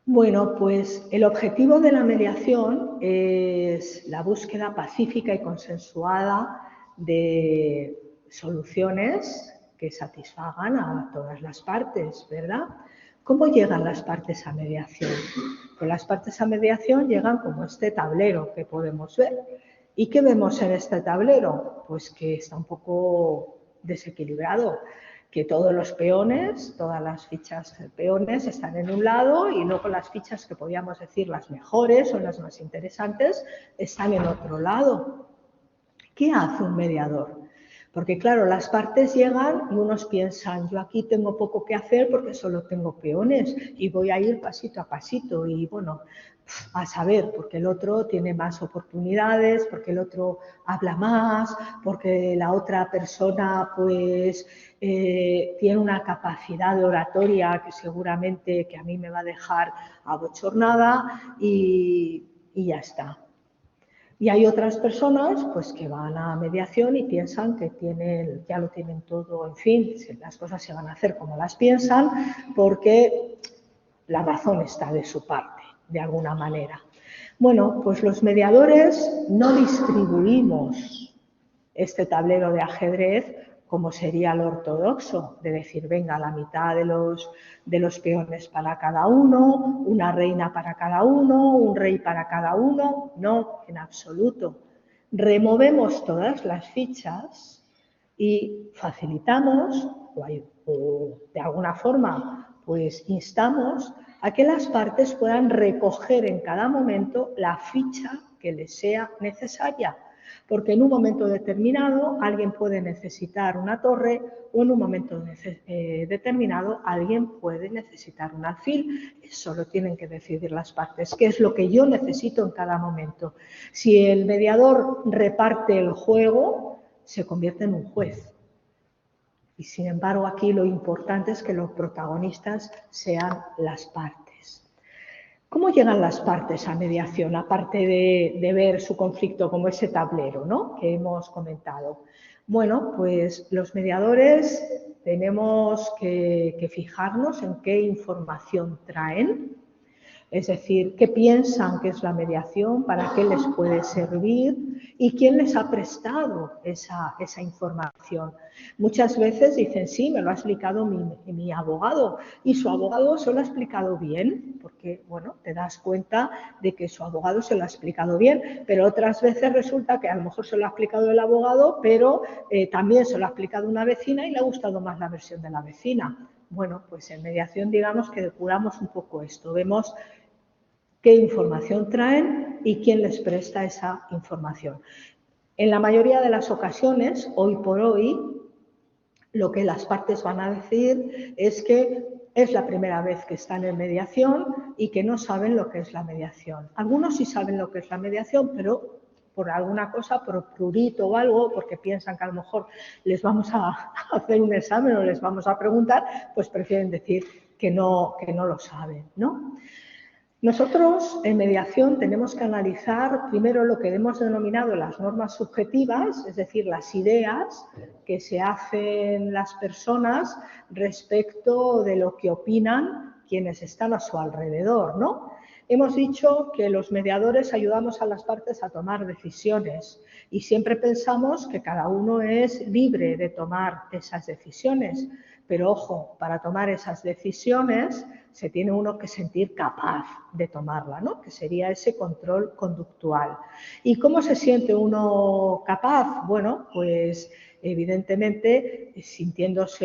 Bueno, pues el objetivo de la mediación es la búsqueda pacífica y consensuada de soluciones que satisfagan a todas las partes, ¿verdad? ¿Cómo llegan las partes a mediación? Pues las partes a mediación llegan como este tablero que podemos ver. ¿Y qué vemos en este tablero? Pues que está un poco desequilibrado, que todos los peones, todas las fichas de peones están en un lado y luego las fichas que podríamos decir las mejores o las más interesantes están en otro lado. ¿Qué hace un mediador? Porque claro, las partes llegan y unos piensan, yo aquí tengo poco que hacer porque solo tengo peones y voy a ir pasito a pasito y bueno, a saber, porque el otro tiene más oportunidades, porque el otro habla más, porque la otra persona pues tiene una capacidad de oratoria que seguramente que a mí me va a dejar abochornada y ya está. Y hay otras personas pues, que van a mediación y piensan que ya lo tienen todo, en fin, las cosas se van a hacer como las piensan porque la razón está de su parte, de alguna manera. Bueno, pues los mediadores no distribuimos este tablero de ajedrez como sería lo ortodoxo, de decir, venga, la mitad de los peones para cada uno, una reina para cada uno, un rey para cada uno. No, en absoluto. Removemos todas las fichas y facilitamos, o de alguna forma, pues instamos a que las partes puedan recoger en cada momento la ficha que les sea necesaria. Porque en un momento determinado alguien puede necesitar una torre o en un momento determinado alguien puede necesitar un alfil. Eso lo tienen que decidir las partes, qué es lo que yo necesito en cada momento. Si el mediador reparte el juego, se convierte en un juez. Y sin embargo aquí lo importante es que los protagonistas sean las partes. ¿Cómo llegan las partes a mediación, aparte de ver su conflicto como ese tablero, ¿no?, que hemos comentado? Bueno, pues los mediadores tenemos que fijarnos en qué información traen, es decir, qué piensan que es la mediación, para qué les puede servir y quién les ha prestado esa información. Muchas veces dicen, sí, me lo ha explicado mi abogado y su abogado se lo ha explicado bien, porque, bueno, te das cuenta de que su abogado se lo ha explicado bien, pero otras veces resulta que a lo mejor se lo ha explicado el abogado, pero también se lo ha explicado una vecina y le ha gustado más la versión de la vecina. Bueno, pues en mediación digamos que depuramos un poco esto, vemos qué información traen y quién les presta esa información. En la mayoría de las ocasiones, hoy por hoy, lo que las partes van a decir es que es la primera vez que están en mediación y que no saben lo que es la mediación. Algunos sí saben lo que es la mediación, pero por alguna cosa, por prurito o algo, porque piensan que a lo mejor les vamos a hacer un examen o les vamos a preguntar, pues prefieren decir que no lo saben, ¿no? Nosotros en mediación tenemos que analizar primero lo que hemos denominado las normas subjetivas, es decir, las ideas que se hacen las personas respecto de lo que opinan quienes están a su alrededor, ¿no? Hemos dicho que los mediadores ayudamos a las partes a tomar decisiones y siempre pensamos que cada uno es libre de tomar esas decisiones. Pero ojo, para tomar esas decisiones se tiene uno que sentir capaz de tomarla, ¿no? Que sería ese control conductual. ¿Y cómo se siente uno capaz? Bueno, pues evidentemente sintiéndose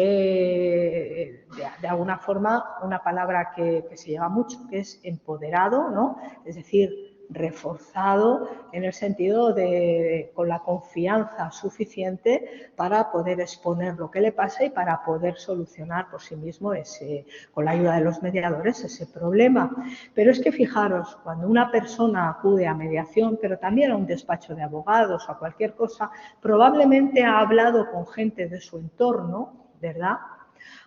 de alguna forma una palabra que se lleva mucho, que es empoderado, ¿no? Es decir, reforzado en el sentido de con la confianza suficiente para poder exponer lo que le pasa y para poder solucionar por sí mismo con la ayuda de los mediadores ese problema. Pero es que fijaros, cuando una persona acude a mediación, pero también a un despacho de abogados o a cualquier cosa, probablemente ha hablado con gente de su entorno, ¿verdad?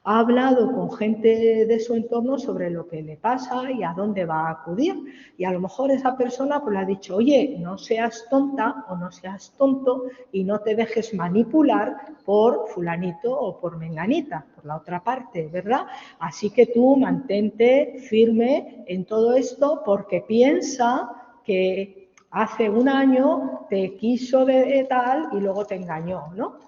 Ha hablado con gente de su entorno sobre lo que le pasa y a dónde va a acudir. Y a lo mejor esa persona pues le ha dicho, oye, no seas tonta o no seas tonto y no te dejes manipular por fulanito o por menganita, por la otra parte, ¿verdad? Así que tú mantente firme en todo esto porque piensa que hace un año te quiso de tal y luego te engañó, ¿no?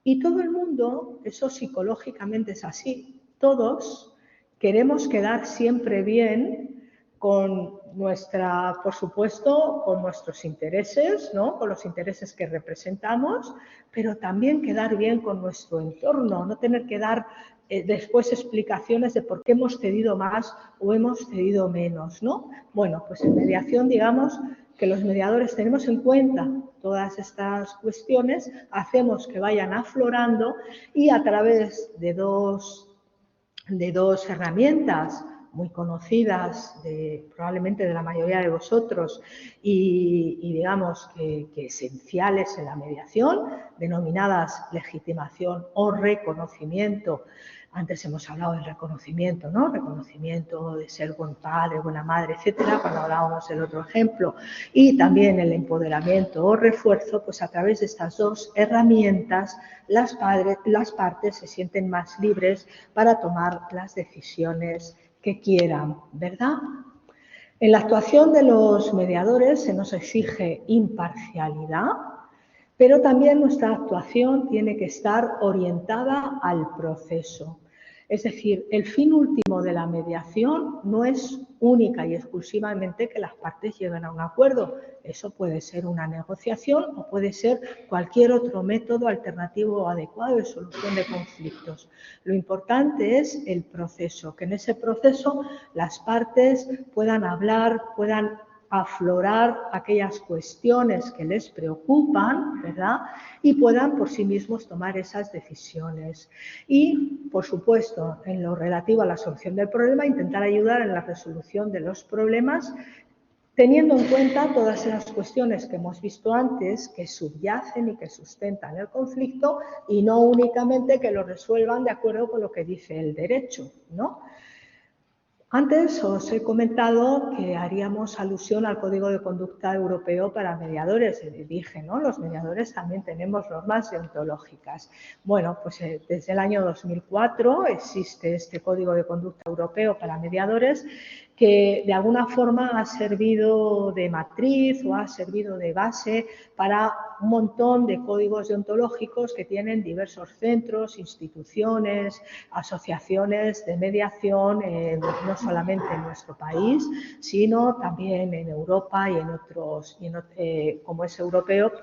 Y todo el mundo, eso psicológicamente es así, todos queremos quedar siempre bien con nuestra, por supuesto, con nuestros intereses, ¿no? Con los intereses que representamos, pero también quedar bien con nuestro entorno, no tener que dar después explicaciones de por qué hemos cedido más o hemos cedido menos, ¿no? Bueno, pues en mediación, digamos, que los mediadores tenemos en cuenta todas estas cuestiones, hacemos que vayan aflorando y a través de dos herramientas muy conocidas probablemente de la mayoría de vosotros y digamos que esenciales en la mediación, denominadas legitimación o reconocimiento. Antes hemos hablado del reconocimiento, ¿no? Reconocimiento de ser buen padre, buena madre, etcétera, cuando hablábamos del otro ejemplo. Y también el empoderamiento o refuerzo, pues a través de estas dos herramientas las partes se sienten más libres para tomar las decisiones que quieran, ¿verdad? En la actuación de los mediadores se nos exige imparcialidad, pero también nuestra actuación tiene que estar orientada al proceso. Es decir, el fin último de la mediación no es única y exclusivamente que las partes lleguen a un acuerdo. Eso puede ser una negociación o puede ser cualquier otro método alternativo o adecuado de solución de conflictos. Lo importante es el proceso, que en ese proceso las partes puedan hablar, puedan aflorar aquellas cuestiones que les preocupan, ¿verdad? Y puedan por sí mismos tomar esas decisiones. Y, por supuesto, en lo relativo a la solución del problema, intentar ayudar en la resolución de los problemas, teniendo en cuenta todas las cuestiones que hemos visto antes, que subyacen y que sustentan el conflicto, y no únicamente que lo resuelvan de acuerdo con lo que dice el derecho, ¿no? Antes os he comentado que haríamos alusión al Código de Conducta Europeo para mediadores. Dije, ¿no? Los mediadores también tenemos normas deontológicas. Bueno, pues desde el año 2004 existe este Código de Conducta Europeo para mediadores que de alguna forma ha servido de matriz o ha servido de base para un montón de códigos deontológicos que tienen diversos centros, instituciones, asociaciones de mediación, no solamente en nuestro país, sino también en Europa y en otros, como es europeo,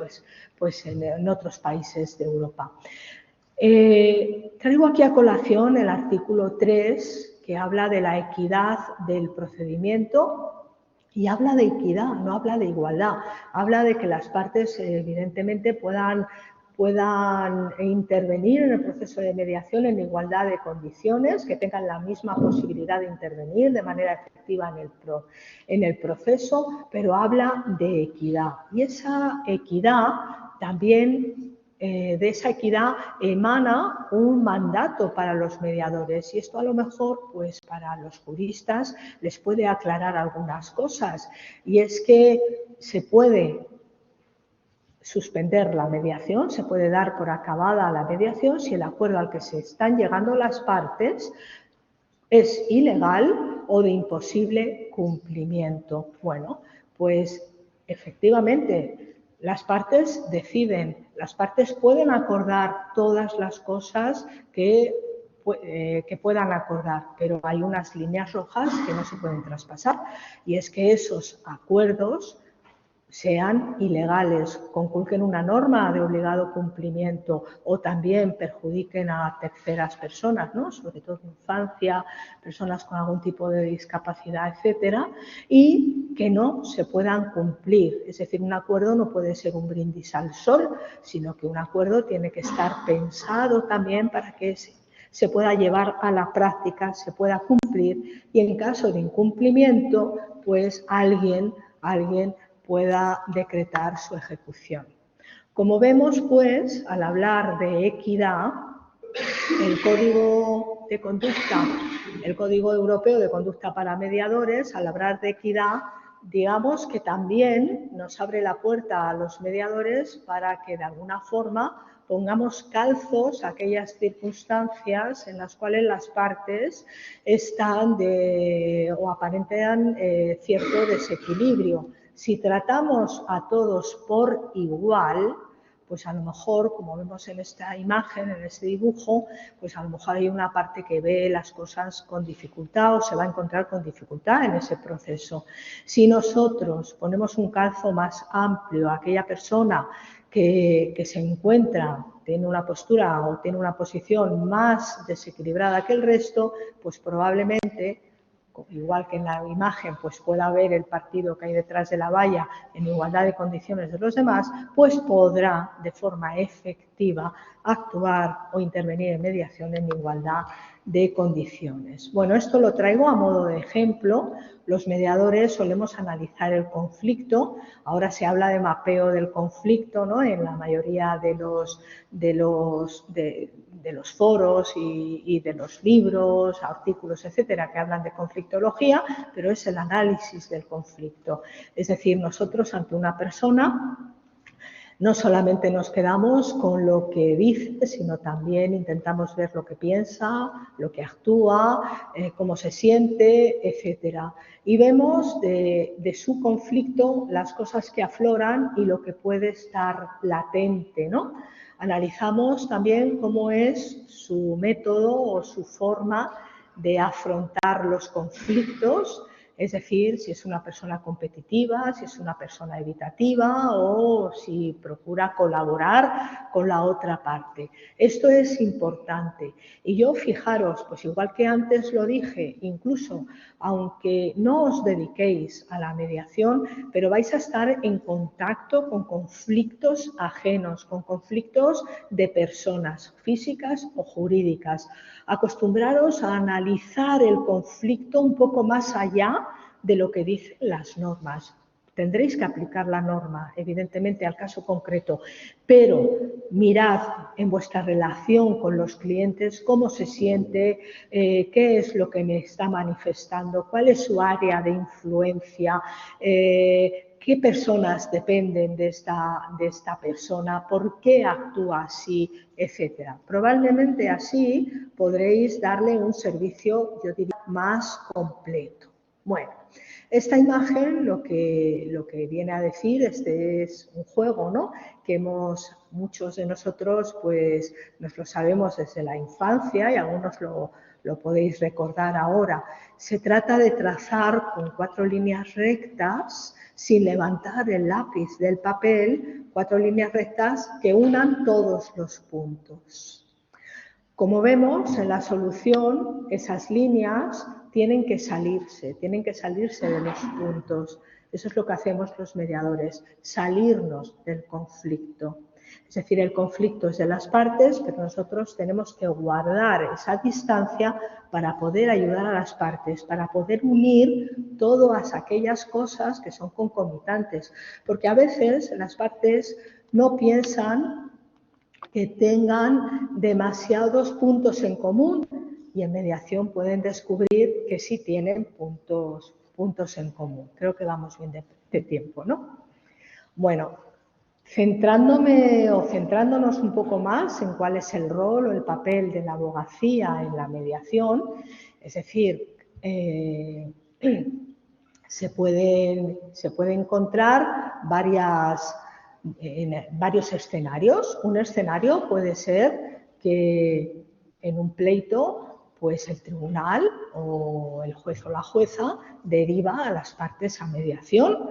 pues en otros países de Europa. Traigo aquí a colación el artículo 3, que habla de la equidad del procedimiento y habla de equidad, no habla de igualdad. Habla de que las partes evidentemente puedan intervenir en el proceso de mediación en igualdad de condiciones, que tengan la misma posibilidad de intervenir de manera efectiva en el proceso, pero habla de equidad. Y esa equidad también de esa equidad emana un mandato para los mediadores y esto a lo mejor pues para los juristas les puede aclarar algunas cosas y es que se puede suspender la mediación, se puede dar por acabada la mediación si el acuerdo al que se están llegando las partes es ilegal o de imposible cumplimiento. Bueno, pues efectivamente las partes deciden, las partes pueden acordar todas las cosas que puedan acordar, pero hay unas líneas rojas que no se pueden traspasar y es que esos acuerdos sean ilegales, conculquen una norma de obligado cumplimiento o también perjudiquen a terceras personas, ¿no? Sobre todo infancia, personas con algún tipo de discapacidad, etcétera, y que no se puedan cumplir. Es decir, un acuerdo no puede ser un brindis al sol, sino que un acuerdo tiene que estar pensado también para que se pueda llevar a la práctica, se pueda cumplir y en caso de incumplimiento, pues alguien pueda decretar su ejecución. Como vemos, pues, al hablar de equidad, el Código de Conducta, el Código Europeo de Conducta para Mediadores, al hablar de equidad, digamos que también nos abre la puerta a los mediadores para que de alguna forma pongamos calzos a aquellas circunstancias en las cuales las partes están o aparentan cierto desequilibrio. Si tratamos a todos por igual, pues a lo mejor, como vemos en esta imagen, en este dibujo, pues a lo mejor hay una parte que ve las cosas con dificultad o se va a encontrar con dificultad en ese proceso. Si nosotros ponemos un calzo más amplio a aquella persona que se encuentra, tiene una postura o tiene una posición más desequilibrada que el resto, pues probablemente, igual que en la imagen, pues pueda ver el partido que hay detrás de la valla en igualdad de condiciones de los demás, pues podrá de forma efectiva actuar o intervenir en mediación en igualdad de condiciones. Bueno, esto lo traigo a modo de ejemplo. Los mediadores solemos analizar el conflicto. Ahora se habla de mapeo del conflicto, ¿no? En la mayoría de los foros y de los libros, artículos, etcétera, que hablan de conflictología, pero es el análisis del conflicto. Es decir, nosotros ante una persona no solamente nos quedamos con lo que dice, sino también intentamos ver lo que piensa, lo que actúa, cómo se siente, etcétera. Y vemos de su conflicto las cosas que afloran y lo que puede estar latente, ¿no? Analizamos también cómo es su método o su forma de afrontar los conflictos, es decir, si es una persona competitiva, si es una persona evitativa o si procura colaborar con la otra parte. Esto es importante. Y yo, fijaros, pues igual que antes lo dije, incluso aunque no os dediquéis a la mediación, pero vais a estar en contacto con conflictos ajenos, con conflictos de personas físicas o jurídicas. Acostumbraros a analizar el conflicto un poco más allá de lo que dicen las normas. Tendréis que aplicar la norma, evidentemente, al caso concreto, pero mirad en vuestra relación con los clientes cómo se siente, qué es lo que me está manifestando, cuál es su área de influencia, qué personas dependen de esta persona, por qué actúa así, etcétera. Probablemente así podréis darle un servicio, yo diría, más completo. Bueno, esta imagen lo que viene a decir, este es un juego, ¿no? Que muchos de nosotros pues nos lo sabemos desde la infancia y algunos lo podéis recordar ahora. Se trata de trazar con 4 líneas rectas, sin levantar el lápiz del papel, 4 líneas rectas que unan todos los puntos. Como vemos en la solución, esas líneas tienen que salirse de los puntos. Eso es lo que hacemos los mediadores, salirnos del conflicto. Es decir, el conflicto es de las partes, pero nosotros tenemos que guardar esa distancia para poder ayudar a las partes, para poder unir todas aquellas cosas que son concomitantes. Porque a veces las partes no piensan que tengan demasiados puntos en común, y en mediación pueden descubrir que sí tienen puntos en común. Creo que vamos bien de tiempo, ¿no? Bueno, centrándonos un poco más en cuál es el rol o el papel de la abogacía en la mediación, es decir, se pueden encontrar varios escenarios. Un escenario puede ser que en un pleito, pues el tribunal o el juez o la jueza deriva a las partes a mediación,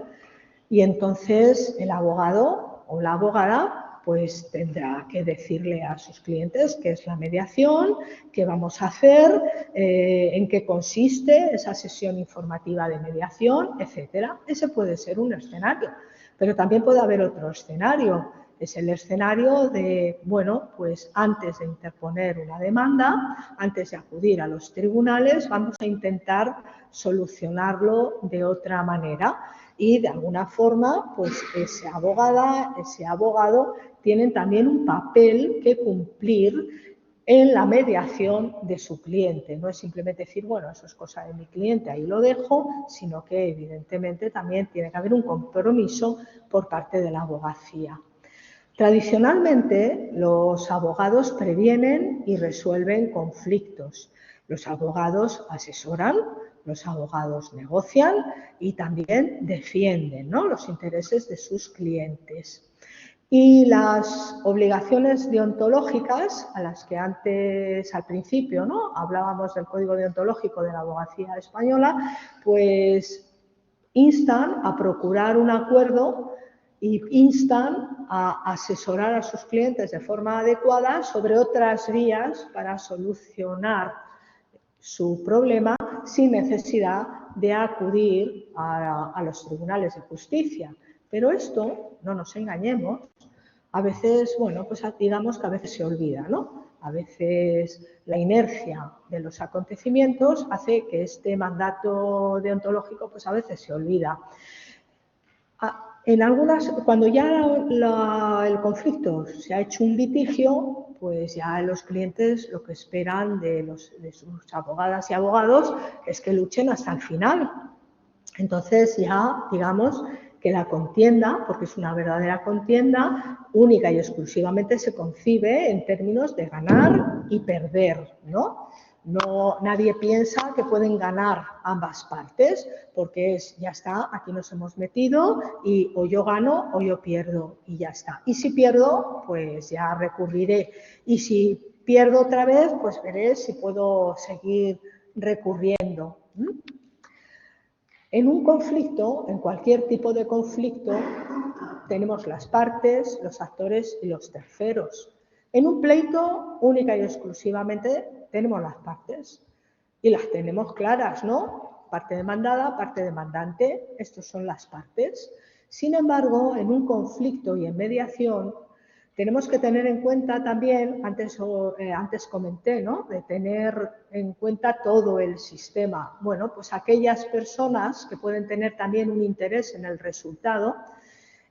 y entonces el abogado o la abogada pues tendrá que decirle a sus clientes qué es la mediación, qué vamos a hacer, en qué consiste esa sesión informativa de mediación, etcétera. Ese puede ser un escenario, pero también puede haber otro escenario. Es el escenario de, bueno, pues antes de interponer una demanda, antes de acudir a los tribunales, vamos a intentar solucionarlo de otra manera. Y de alguna forma, pues ese abogado tienen también un papel que cumplir en la mediación de su cliente. No es simplemente decir, bueno, eso es cosa de mi cliente, ahí lo dejo, sino que evidentemente también tiene que haber un compromiso por parte de la abogacía. Tradicionalmente, los abogados previenen y resuelven conflictos. Los abogados asesoran, los abogados negocian y también defienden, ¿no?, los intereses de sus clientes. Y las obligaciones deontológicas, a las que antes, al principio, ¿no?, hablábamos del Código Deontológico de la Abogacía Española, pues instan a procurar un acuerdo y instan a asesorar a sus clientes de forma adecuada sobre otras vías para solucionar su problema sin necesidad de acudir a los tribunales de justicia. Pero esto, no nos engañemos, a veces, bueno, pues digamos que a veces se olvida, ¿no? A veces la inercia de los acontecimientos hace que este mandato deontológico, pues a veces se olvida. Cuando ya el conflicto se ha hecho un litigio, pues ya los clientes lo que esperan de sus abogadas y abogados es que luchen hasta el final. Entonces ya, digamos, que la contienda, porque es una verdadera contienda, única y exclusivamente se concibe en términos de ganar y perder, ¿no? Nadie piensa que pueden ganar ambas partes, porque ya está, aquí nos hemos metido y o yo gano o yo pierdo y ya está. Y si pierdo, pues ya recurriré. Y si pierdo otra vez, pues veré si puedo seguir recurriendo. En un conflicto, en cualquier tipo de conflicto, tenemos las partes, los actores y los terceros. En un pleito, única y exclusivamente, tenemos las partes y las tenemos claras, ¿no? Parte demandada, parte demandante, estos son las partes. Sin embargo, en un conflicto y en mediación, tenemos que tener en cuenta también, antes comenté, ¿no?, de tener en cuenta todo el sistema. Bueno, pues aquellas personas que pueden tener también un interés en el resultado.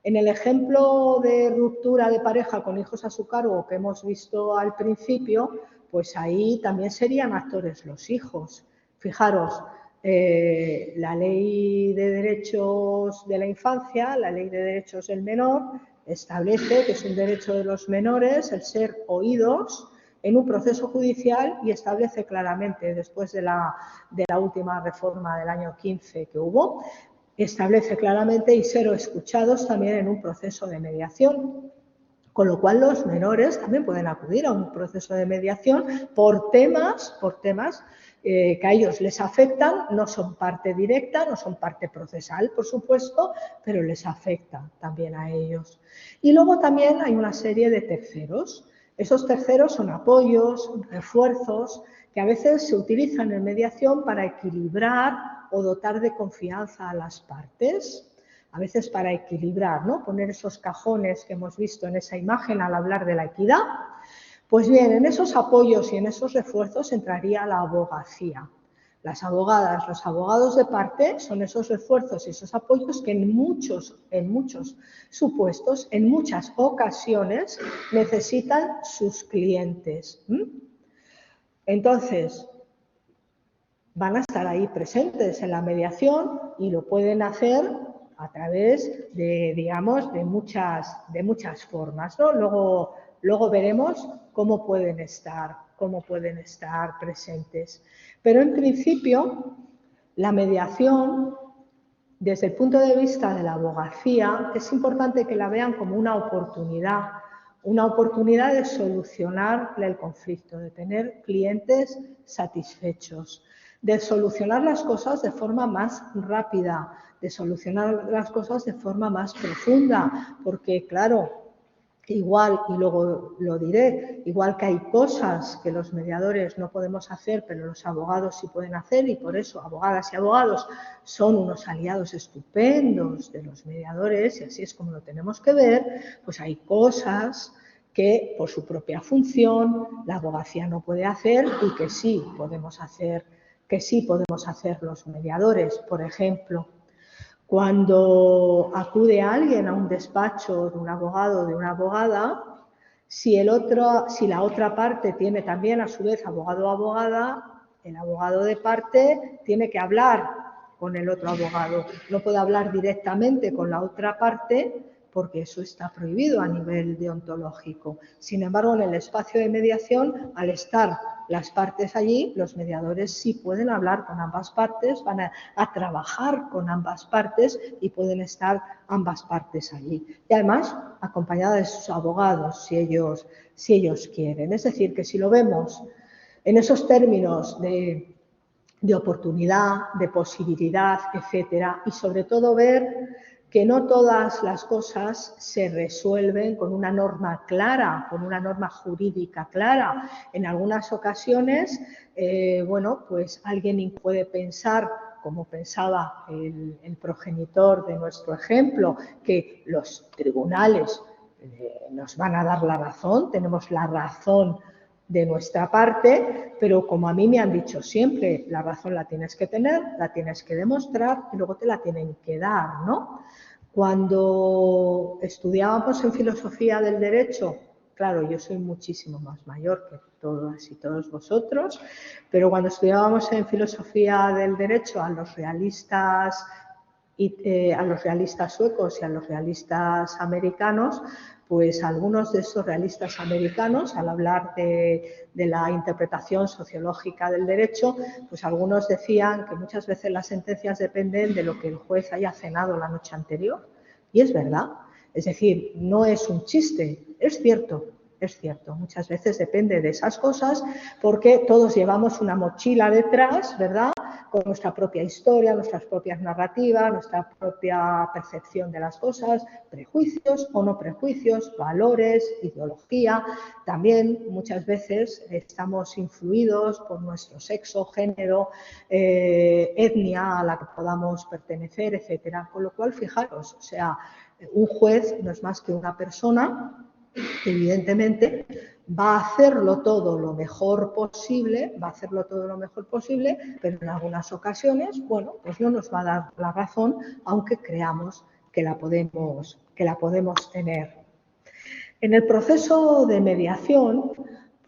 En el ejemplo de ruptura de pareja con hijos a su cargo que hemos visto al principio, pues ahí también serían actores los hijos. Fijaros, la Ley de Derechos de la Infancia, la Ley de Derechos del Menor, establece que es un derecho de los menores el ser oídos en un proceso judicial y establece claramente, después de la última reforma del año 15 que hubo, establece claramente y ser escuchados también en un proceso de mediación. Con lo cual los menores también pueden acudir a un proceso de mediación por temas que a ellos les afectan, no son parte directa, no son parte procesal, por supuesto, pero les afectan también a ellos. Y luego también hay una serie de terceros. Esos terceros son apoyos, refuerzos, que a veces se utilizan en mediación para equilibrar o dotar de confianza a las partes. A veces para equilibrar, ¿no?, poner esos cajones que hemos visto en esa imagen al hablar de la equidad. Pues bien, en esos apoyos y en esos refuerzos entraría la abogacía. Las abogadas, los abogados de parte son esos refuerzos y esos apoyos que en muchos supuestos, en muchas ocasiones, necesitan sus clientes. Entonces, van a estar ahí presentes en la mediación y lo pueden hacer a través de, digamos, de muchas formas, ¿no? Luego veremos cómo pueden estar presentes. Pero en principio, la mediación, desde el punto de vista de la abogacía, es importante que la vean como una oportunidad de solucionar el conflicto, de tener clientes satisfechos, de solucionar las cosas de forma más rápida, de solucionar las cosas de forma más profunda, porque claro, igual, y luego lo diré, igual que hay cosas que los mediadores no podemos hacer, pero los abogados sí pueden hacer, y por eso abogadas y abogados son unos aliados estupendos de los mediadores, y así es como lo tenemos que ver, pues hay cosas que por su propia función la abogacía no puede hacer y que sí podemos hacer los mediadores. Por ejemplo, cuando acude alguien a un despacho de un abogado o de una abogada, si la otra parte tiene también a su vez abogado o abogada, el abogado de parte tiene que hablar con el otro abogado. No puede hablar directamente con la otra parte porque eso está prohibido a nivel deontológico. Sin embargo, en el espacio de mediación, al estar las partes allí, los mediadores sí pueden hablar con ambas partes, van a trabajar con ambas partes y pueden estar ambas partes allí. Y además, acompañadas de sus abogados, si ellos quieren. Es decir, que si lo vemos en esos términos de oportunidad, de posibilidad, etcétera, y sobre todo ver que no todas las cosas se resuelven con una norma clara, con una norma jurídica clara. En algunas ocasiones, bueno, pues alguien puede pensar, como pensaba el progenitor de nuestro ejemplo, que los tribunales nos van a dar la razón, tenemos la razón de nuestra parte, pero como a mí me han dicho siempre, la razón la tienes que tener, la tienes que demostrar y luego te la tienen que dar, ¿no? Cuando estudiábamos en filosofía del derecho, claro, yo soy muchísimo más mayor que todas y todos vosotros, pero cuando estudiábamos en filosofía del derecho a los realistas suecos y a los realistas americanos, pues algunos de esos realistas americanos, al hablar de la interpretación sociológica del derecho, pues algunos decían que muchas veces las sentencias dependen de lo que el juez haya cenado la noche anterior. Y es verdad. Es decir, no es un chiste, es cierto. Muchas veces depende de esas cosas porque todos llevamos una mochila detrás, ¿verdad?, con nuestra propia historia, nuestras propias narrativas, nuestra propia percepción de las cosas, prejuicios o no prejuicios, valores, ideología. También muchas veces estamos influidos por nuestro sexo, género, etnia a la que podamos pertenecer, etcétera. Con lo cual, fijaros, o sea, un juez no es más que una persona que evidentemente va a hacerlo todo lo mejor posible, pero en algunas ocasiones, bueno, pues no nos va a dar la razón, aunque creamos que la podemos tener. En el proceso de mediación,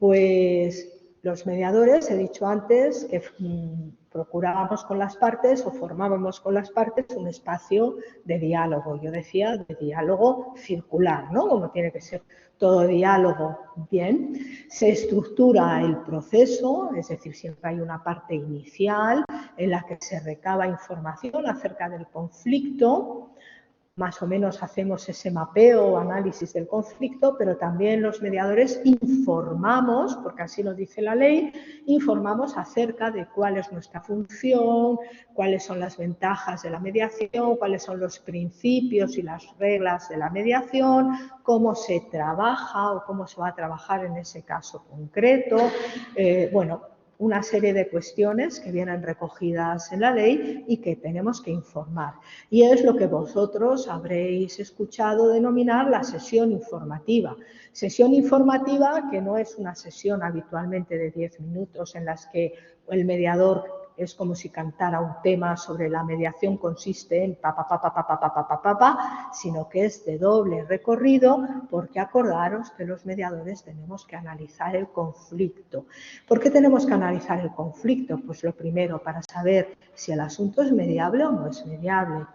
pues los mediadores, he dicho antes, que procurábamos con las partes o formábamos con las partes un espacio de diálogo. Yo decía de diálogo circular, ¿no? Como tiene que ser todo diálogo. Bien, se estructura el proceso, es decir, siempre hay una parte inicial en la que se recaba información acerca del conflicto. Más o menos hacemos ese mapeo o análisis del conflicto, pero también los mediadores informamos, porque así lo dice la ley, informamos acerca de cuál es nuestra función, cuáles son las ventajas de la mediación, cuáles son los principios y las reglas de la mediación, cómo se trabaja o cómo se va a trabajar en ese caso concreto. Bueno, una serie de cuestiones que vienen recogidas en la ley y que tenemos que informar. Y es lo que vosotros habréis escuchado denominar la sesión informativa. Sesión informativa que no es una sesión habitualmente de 10 minutos en las que el mediador es como si cantara un tema sobre la mediación consiste en sino que es de doble recorrido, porque acordaros que los mediadores tenemos que analizar el conflicto. ¿Por qué tenemos que analizar el conflicto? Pues lo primero, para saber si el asunto es mediable o no es mediable.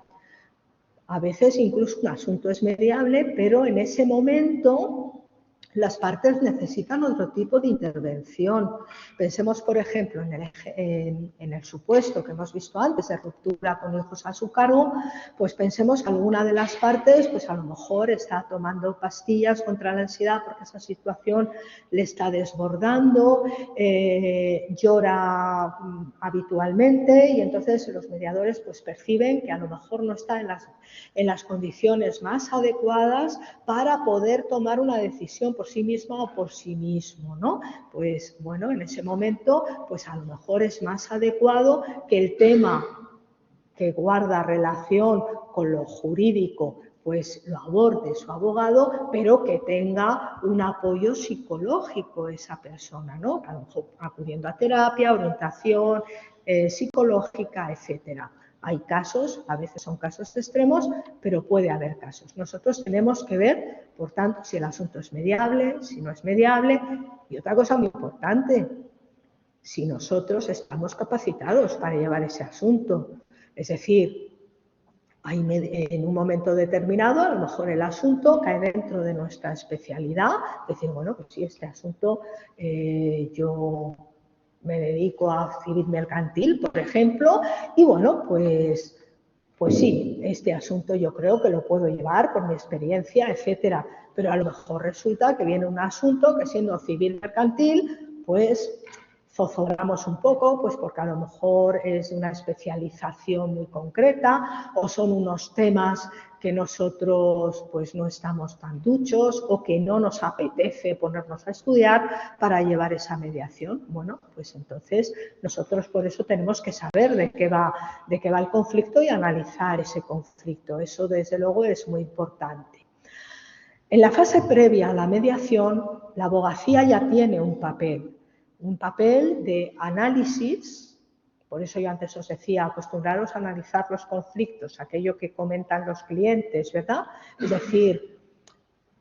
A veces incluso un asunto es mediable, pero en ese momento las partes necesitan otro tipo de intervención. Pensemos, por ejemplo, en el supuesto que hemos visto antes de ruptura con hijos a su cargo, pues pensemos que alguna de las partes, pues a lo mejor está tomando pastillas contra la ansiedad porque esa situación le está desbordando, llora habitualmente y entonces los mediadores pues perciben que a lo mejor no está en las condiciones más adecuadas para poder tomar una decisión por sí misma o por sí mismo, ¿no? Pues bueno, en ese momento, pues a lo mejor es más adecuado que el tema que guarda relación con lo jurídico, pues lo aborde su abogado, pero que tenga un apoyo psicológico esa persona, ¿no? A lo mejor acudiendo a terapia, orientación psicológica, etcétera. Hay casos, a veces son casos extremos, pero puede haber casos. Nosotros tenemos que ver, por tanto, si el asunto es mediable, si no es mediable. Y otra cosa muy importante, si nosotros estamos capacitados para llevar ese asunto. Es decir, en un momento determinado, a lo mejor el asunto cae dentro de nuestra especialidad. Decir, bueno, pues sí, este asunto yo me dedico a civil mercantil, por ejemplo, y bueno, pues sí, este asunto yo creo que lo puedo llevar por mi experiencia, etcétera. Pero a lo mejor resulta que viene un asunto que siendo civil mercantil, pues zozobramos un poco, pues porque a lo mejor es una especialización muy concreta o son unos temas que nosotros pues no estamos tan duchos o que no nos apetece ponernos a estudiar para llevar esa mediación. Bueno, pues entonces nosotros por eso tenemos que saber de qué va el conflicto y analizar ese conflicto. Eso desde luego es muy importante. En la fase previa a la mediación, la abogacía ya tiene un papel de análisis. Por eso yo antes os decía, acostumbraros a analizar los conflictos, aquello que comentan los clientes, ¿verdad? Es decir,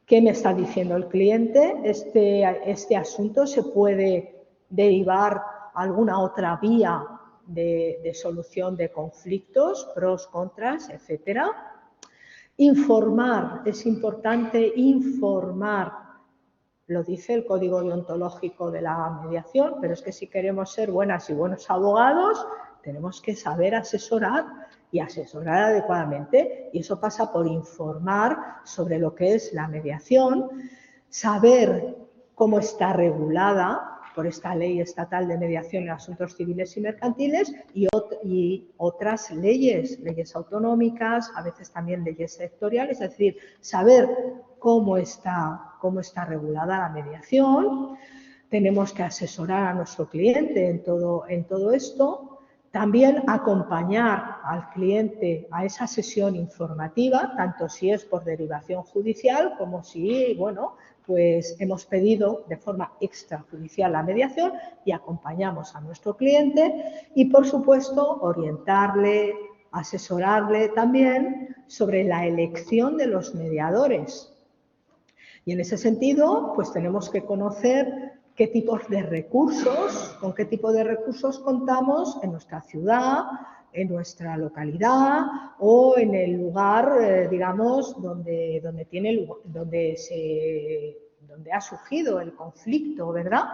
¿qué me está diciendo el cliente? Este asunto se puede derivar a alguna otra vía de solución de conflictos, pros, contras, etcétera. Informar, es importante informar. Lo dice el código deontológico de la mediación, pero es que si queremos ser buenas y buenos abogados, tenemos que saber asesorar y asesorar adecuadamente. Y eso pasa por informar sobre lo que es la mediación, saber cómo está regulada por esta ley estatal de mediación en asuntos civiles y mercantiles y otras leyes autonómicas, a veces también leyes sectoriales, es decir, saber cómo está regulada la mediación. Tenemos que asesorar a nuestro cliente en todo esto. También acompañar al cliente a esa sesión informativa, tanto si es por derivación judicial como si, bueno, pues hemos pedido de forma extrajudicial la mediación y acompañamos a nuestro cliente y, por supuesto, orientarle, asesorarle también sobre la elección de los mediadores. Y en ese sentido, pues tenemos que conocer qué tipos de recursos, con qué tipo de recursos contamos en nuestra ciudad, en nuestra localidad o en el lugar, digamos, donde ha surgido el conflicto, ¿verdad?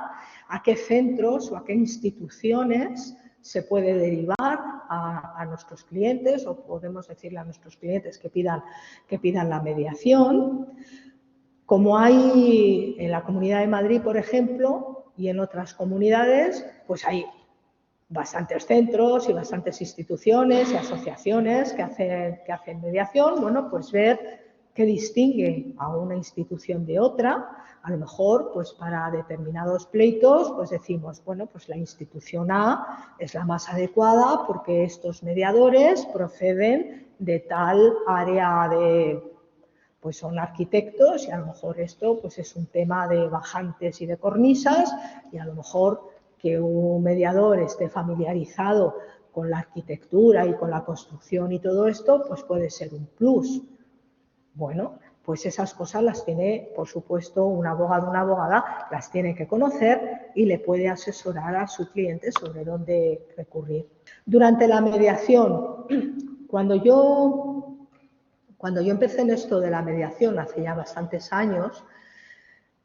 A qué centros o a qué instituciones se puede derivar a nuestros clientes o podemos decirle a nuestros clientes que pidan la mediación. Como hay en la Comunidad de Madrid, por ejemplo, y en otras comunidades, pues hay bastantes centros y bastantes instituciones y asociaciones que hacen mediación. Bueno, pues ver qué distingue a una institución de otra. A lo mejor, pues para determinados pleitos, pues decimos, bueno, pues la institución A es la más adecuada porque estos mediadores proceden de tal área pues son arquitectos y a lo mejor esto pues es un tema de bajantes y de cornisas y a lo mejor que un mediador esté familiarizado con la arquitectura y con la construcción y todo esto, pues puede ser un plus. Bueno, pues esas cosas las tiene, por supuesto, un abogado o una abogada, las tiene que conocer y le puede asesorar a su cliente sobre dónde recurrir. Durante la mediación, cuando yo empecé en esto de la mediación hace ya bastantes años,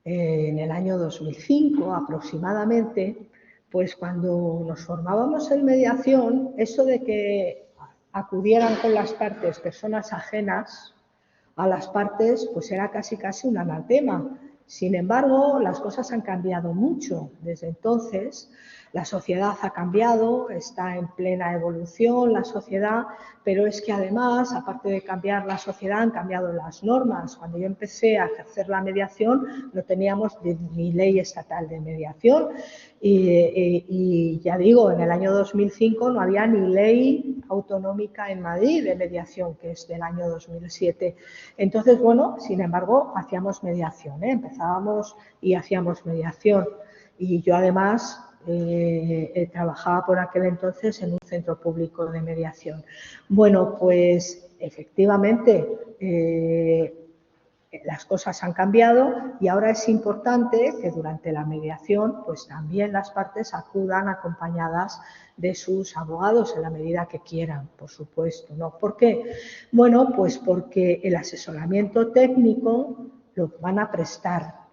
en el año 2005 aproximadamente, pues cuando nos formábamos en mediación, eso de que acudieran con las partes personas ajenas a las partes, pues era casi un anatema. Sin embargo, las cosas han cambiado mucho desde entonces. La sociedad ha cambiado, está en plena evolución la sociedad, pero es que además, aparte de cambiar la sociedad, han cambiado las normas. Cuando yo empecé a ejercer la mediación, no teníamos ni ley estatal de mediación y ya digo, en el año 2005 no había ni ley autonómica en Madrid de mediación, que es del año 2007. Entonces, bueno, sin embargo, hacíamos mediación, empezábamos y hacíamos mediación. Y yo además trabajaba por aquel entonces en un centro público de mediación. Bueno, pues efectivamente las cosas han cambiado y ahora es importante que durante la mediación pues también las partes acudan acompañadas de sus abogados en la medida que quieran, por supuesto, ¿no? ¿Por qué? Bueno, pues porque el asesoramiento técnico lo van a prestar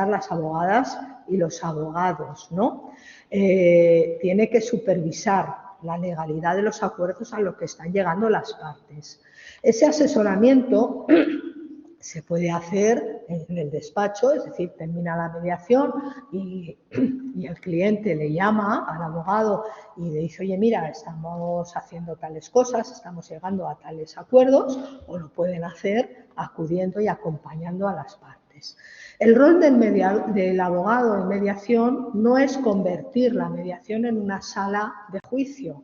las abogadas y los abogados, ¿no? Tiene que supervisar la legalidad de los acuerdos a los que están llegando las partes. Ese asesoramiento se puede hacer en el despacho, es decir, termina la mediación y el cliente le llama al abogado y le dice, oye, mira, estamos haciendo tales cosas, estamos llegando a tales acuerdos, o lo pueden hacer acudiendo y acompañando a las partes. El rol del abogado en mediación no es convertir la mediación en una sala de juicio.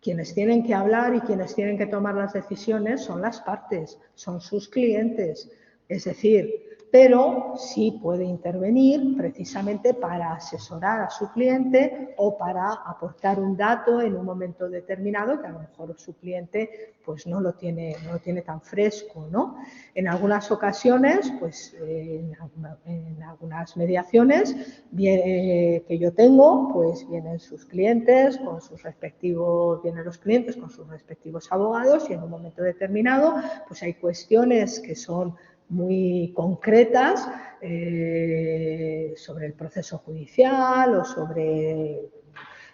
Quienes tienen que hablar y quienes tienen que tomar las decisiones son las partes, son sus clientes. Es decir, pero sí puede intervenir precisamente para asesorar a su cliente o para aportar un dato en un momento determinado que a lo mejor su cliente pues no lo tiene tan fresco, ¿no? En algunas ocasiones, pues en algunas mediaciones que yo tengo, pues vienen sus clientes con sus respectivos, vienen los clientes con sus respectivos abogados y en un momento determinado, pues hay cuestiones que son muy concretas sobre el proceso judicial o sobre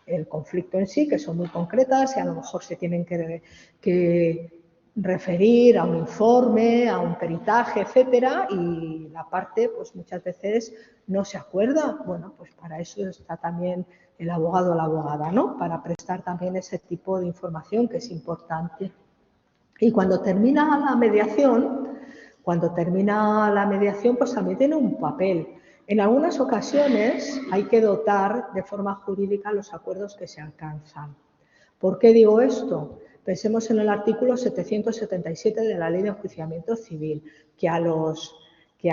el conflicto en sí, que son muy concretas y a lo mejor se tienen que referir a un informe, a un peritaje, etcétera, y la parte pues muchas veces no se acuerda. Bueno, pues para eso está también el abogado o la abogada, ¿no? Para prestar también ese tipo de información que es importante. Y cuando termina la mediación, pues también tiene un papel. En algunas ocasiones hay que dotar de forma jurídica los acuerdos que se alcanzan. ¿Por qué digo esto? Pensemos en el artículo 777 de la Ley de Enjuiciamiento Civil, que a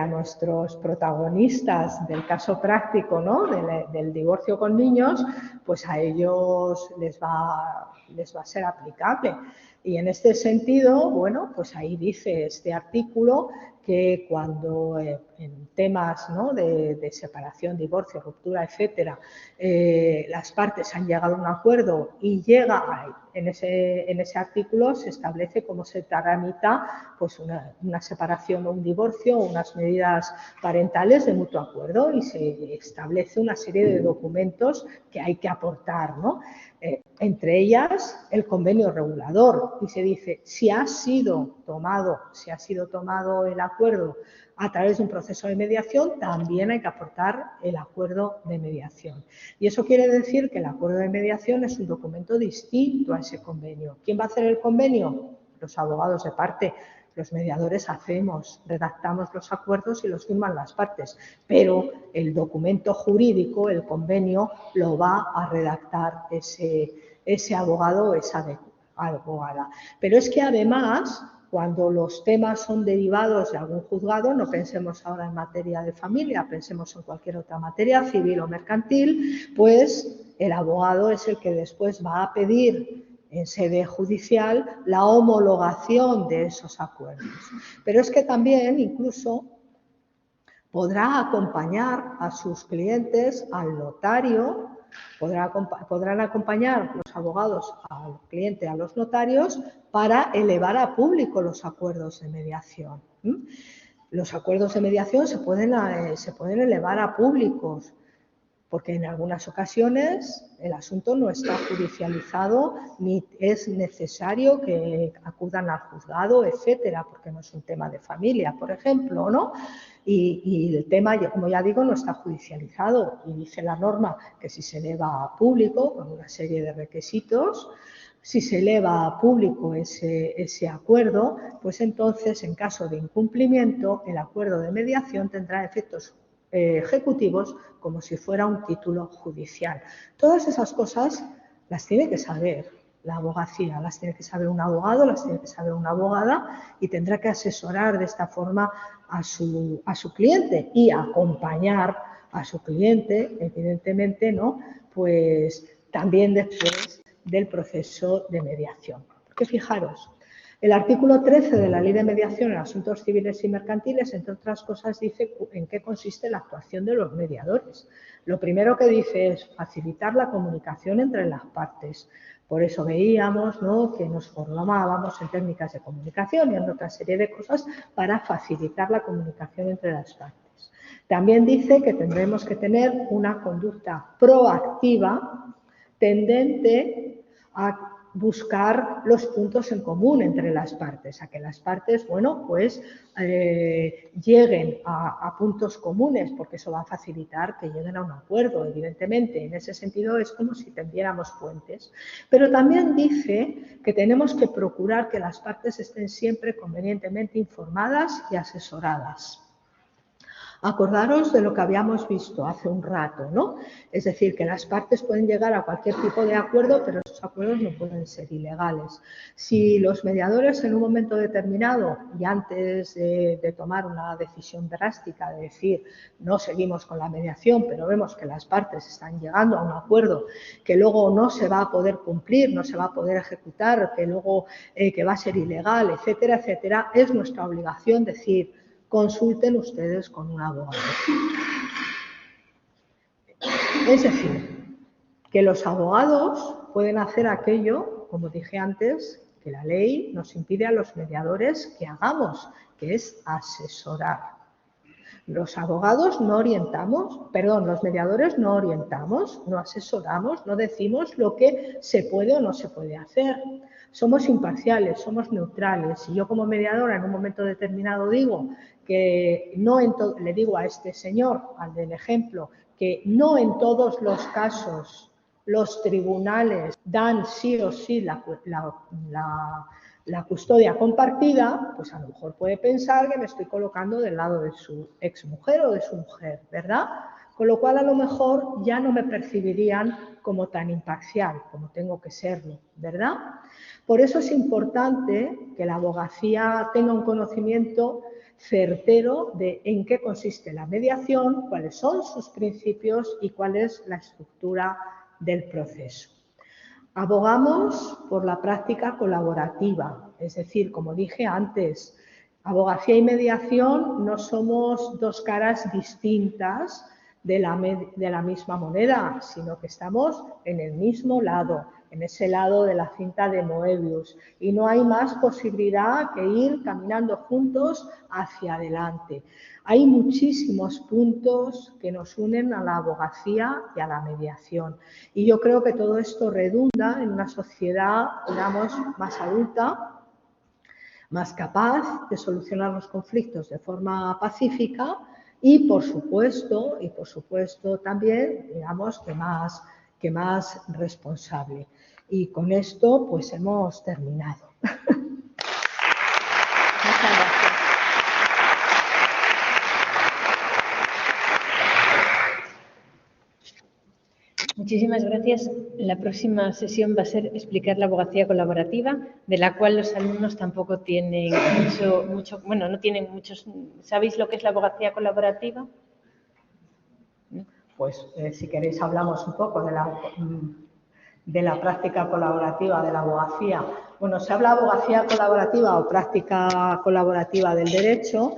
nuestros protagonistas del caso práctico, ¿no? del divorcio con niños, pues a ellos les va a ser aplicable. Y en este sentido, bueno, pues ahí dice este artículo que cuando en temas, ¿no? de separación, divorcio, ruptura, etcétera, las partes han llegado a un acuerdo y en ese artículo se establece cómo se tramita pues una separación o un divorcio o unas medidas parentales de mutuo acuerdo y se establece una serie de documentos que hay que aportar, ¿no? Entre ellas el convenio regulador, y se dice si ha sido tomado el acuerdo a través de un proceso de mediación, también hay que aportar el acuerdo de mediación. Y eso quiere decir que el acuerdo de mediación es un documento distinto a ese convenio. ¿Quién va a hacer el convenio? Los abogados de parte. Los mediadores redactamos los acuerdos y los firman las partes, pero el documento jurídico, el convenio, lo va a redactar ese abogado o esa abogada. Pero es que además Cuando los temas son derivados de algún juzgado, no pensemos ahora en materia de familia, pensemos en cualquier otra materia, civil o mercantil, pues el abogado es el que después va a pedir en sede judicial la homologación de esos acuerdos. Pero es que también incluso podrá acompañar a sus clientes al notario, podrán acompañar los abogados al cliente a los notarios para elevar a público los acuerdos de mediación. Los acuerdos de mediación se pueden elevar a públicos, porque en algunas ocasiones el asunto no está judicializado ni es necesario que acudan al juzgado, etcétera, porque no es un tema de familia, por ejemplo, ¿no? Y el tema, como ya digo, no está judicializado y dice la norma que si se eleva a público con una serie de requisitos, si se eleva a público ese acuerdo, pues entonces, en caso de incumplimiento, el acuerdo de mediación tendrá efectos ejecutivos como si fuera un título judicial. Todas esas cosas las tiene que saber la abogacía, las tiene que saber un abogado, las tiene que saber una abogada y tendrá que asesorar de esta forma a su cliente y acompañar a su cliente, evidentemente, ¿no? Pues también después del proceso de mediación. Porque fijaros, el artículo 13 de la Ley de Mediación en Asuntos Civiles y Mercantiles, entre otras cosas, dice en qué consiste la actuación de los mediadores. Lo primero que dice es facilitar la comunicación entre las partes. Por eso veíamos, ¿no?, que nos formábamos en técnicas de comunicación y en otra serie de cosas para facilitar la comunicación entre las partes. También dice que tendremos que tener una conducta proactiva tendente a buscar los puntos en común entre las partes, a que las partes, bueno, pues lleguen a puntos comunes, porque eso va a facilitar que lleguen a un acuerdo, evidentemente. En ese sentido es como si tendiéramos puentes. Pero también dice que tenemos que procurar que las partes estén siempre convenientemente informadas y asesoradas. Acordaros de lo que habíamos visto hace un rato, ¿no? Es decir, que las partes pueden llegar a cualquier tipo de acuerdo, pero esos acuerdos no pueden ser ilegales. Si los mediadores en un momento determinado y antes de tomar una decisión drástica de decir no seguimos con la mediación, pero vemos que las partes están llegando a un acuerdo que luego no se va a poder cumplir, no se va a poder ejecutar, que luego que va a ser ilegal, etcétera, etcétera, es nuestra obligación decir: consulten ustedes con un abogado. Es decir, que los abogados pueden hacer aquello, como dije antes, que la ley nos impide a los mediadores que hagamos, que es asesorar. Los abogados no orientamos, perdón, los mediadores no orientamos, no asesoramos, no decimos lo que se puede o no se puede hacer. Somos imparciales, somos neutrales. Si yo como mediadora en un momento determinado digo que no le digo a este señor, al del ejemplo, que no en todos los casos los tribunales dan sí o sí la custodia compartida, pues a lo mejor puede pensar que me estoy colocando del lado de su exmujer o de su mujer, ¿verdad? Con lo cual a lo mejor ya no me percibirían como tan imparcial, como tengo que serlo, ¿verdad? Por eso es importante que la abogacía tenga un conocimiento certero de en qué consiste la mediación, cuáles son sus principios y cuál es la estructura del proceso. Abogamos por la práctica colaborativa, es decir, como dije antes, abogacía y mediación no somos dos caras distintas de la misma moneda, sino que estamos en el mismo lado, en ese lado de la cinta de Moebius, y no hay más posibilidad que ir caminando juntos hacia adelante. Hay muchísimos puntos que nos unen a la abogacía y a la mediación, y yo creo que todo esto redunda en una sociedad, digamos, más adulta, más capaz de solucionar los conflictos de forma pacífica y, por supuesto también, digamos, que más responsable. Y con esto, pues hemos terminado. Muchas gracias. Muchísimas gracias. La próxima sesión va a ser explicar la abogacía colaborativa, de la cual los alumnos tampoco tienen bueno, no tienen muchos. ¿Sabéis lo que es la abogacía colaborativa? Pues si queréis hablamos un poco de la práctica colaborativa de la abogacía. Bueno, se habla de abogacía colaborativa o práctica colaborativa del derecho,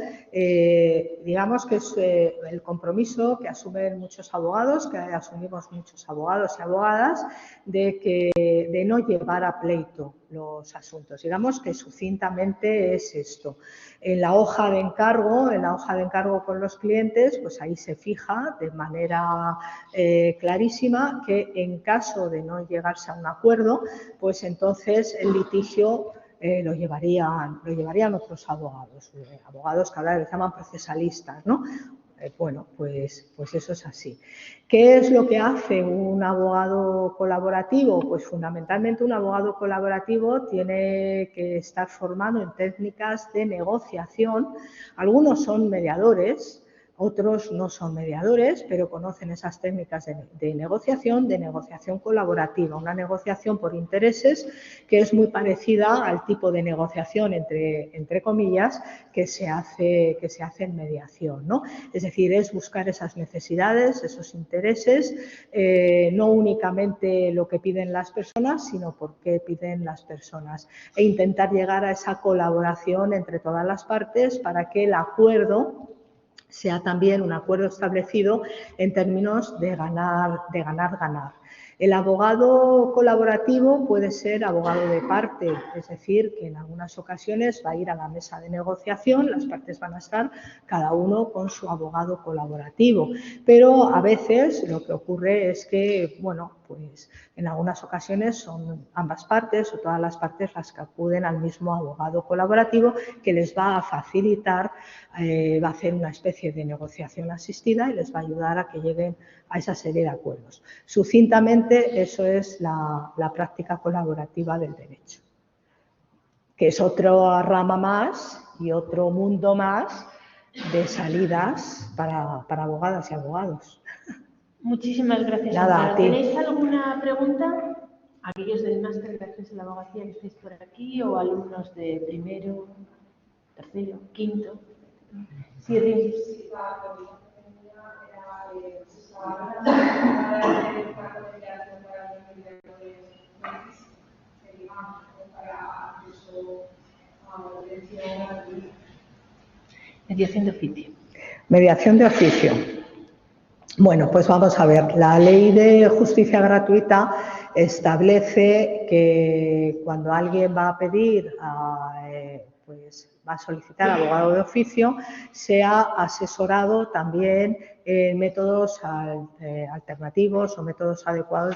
digamos que es el compromiso que asumen muchos abogados, que asumimos muchos abogados y abogadas, de no llevar a pleito los asuntos. Digamos que sucintamente es esto. En la hoja de encargo con los clientes, pues ahí se fija de manera clarísima que en caso de no llegarse a un acuerdo, pues entonces el litigio lo llevarían otros abogados, abogados que ahora les llaman procesalistas, ¿no? Bueno, pues eso es así. ¿Qué es lo que hace un abogado colaborativo? Pues fundamentalmente un abogado colaborativo tiene que estar formado en técnicas de negociación. Algunos son mediadores, otros no son mediadores, pero conocen esas técnicas de negociación colaborativa, una negociación por intereses que es muy parecida al tipo de negociación, entre comillas, que se hace en mediación, ¿no? Es decir, es buscar esas necesidades, esos intereses, no únicamente lo que piden las personas, sino por qué piden las personas, e intentar llegar a esa colaboración entre todas las partes para que el acuerdo sea también un acuerdo establecido en términos de ganar. El abogado colaborativo puede ser abogado de parte, es decir, que en algunas ocasiones va a ir a la mesa de negociación, las partes van a estar cada uno con su abogado colaborativo, pero a veces lo que ocurre es que, bueno, pues en algunas ocasiones son ambas partes o todas las partes las que acuden al mismo abogado colaborativo que les va a facilitar, va a hacer una especie de negociación asistida y les va a ayudar a que lleguen a esa serie de acuerdos. Sucintamente, eso es la práctica colaborativa del derecho, que es otra rama más y otro mundo más de salidas para abogadas y abogados. Muchísimas gracias. Nada, ¿Tenéis alguna pregunta? Aquellos del máster de acceso a la abogacía que estáis por aquí o alumnos de primero, tercero, quinto. Sí, Rin. Mediación de oficio. Mediación de oficio. Bueno, pues vamos a ver. La Ley de Justicia Gratuita establece que cuando alguien va a pedir, pues va a solicitar abogado de oficio, sea asesorado también en métodos alternativos o métodos adecuados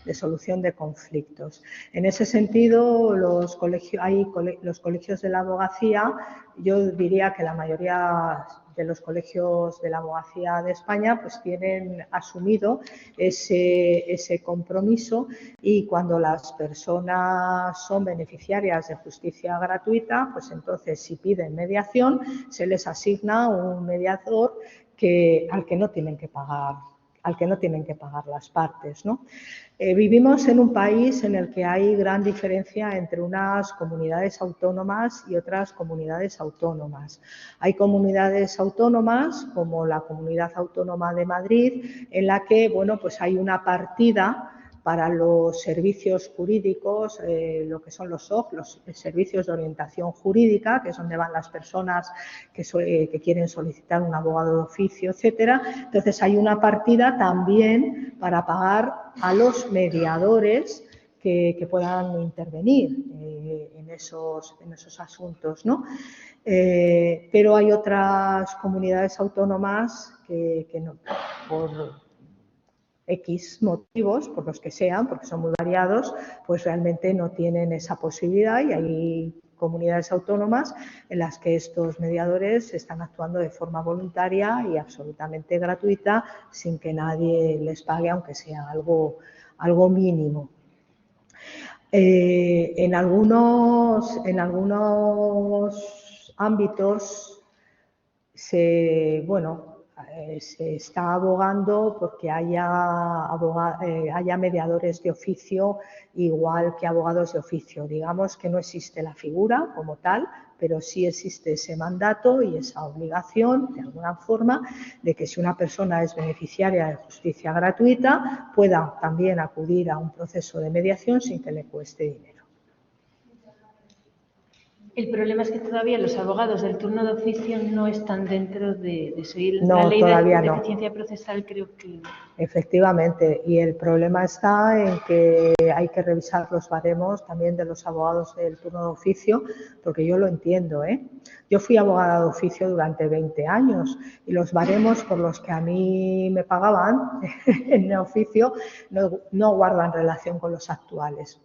de solución de conflictos. En ese sentido, los colegios de la abogacía, yo diría que la mayoría de los colegios de la abogacía de España pues tienen asumido ese compromiso, y cuando las personas son beneficiarias de justicia gratuita, pues entonces si piden mediación se les asigna un mediador al que no tienen que pagar las partes, ¿no? Vivimos en un país en el que hay gran diferencia entre unas comunidades autónomas y otras comunidades autónomas. Hay comunidades autónomas, como la Comunidad Autónoma de Madrid, en la que, bueno, pues hay una partida para los servicios jurídicos, lo que son los SOJ, los servicios de orientación jurídica, que es donde van las personas que quieren solicitar un abogado de oficio, etcétera. Entonces, hay una partida también para pagar a los mediadores que puedan intervenir en esos asuntos, ¿no? Pero hay otras comunidades autónomas que no, por X motivos, por los que sean, porque son muy variados, pues realmente no tienen esa posibilidad, y hay comunidades autónomas en las que estos mediadores están actuando de forma voluntaria y absolutamente gratuita, sin que nadie les pague, aunque sea algo mínimo. En algunos ámbitos se está abogando porque haya mediadores de oficio igual que abogados de oficio. Digamos que no existe la figura como tal, pero sí existe ese mandato y esa obligación, de alguna forma, de que si una persona es beneficiaria de justicia gratuita, pueda también acudir a un proceso de mediación sin que le cueste dinero. El problema es que todavía los abogados del turno de oficio no están dentro de eso. Y No, la ley todavía de no. eficiencia procesal creo que... Efectivamente, y el problema está en que hay que revisar los baremos también de los abogados del turno de oficio, porque yo lo entiendo, ¿eh? Yo fui abogada de oficio durante 20 años y los baremos por los que a mí me pagaban en el oficio no guardan relación con los actuales.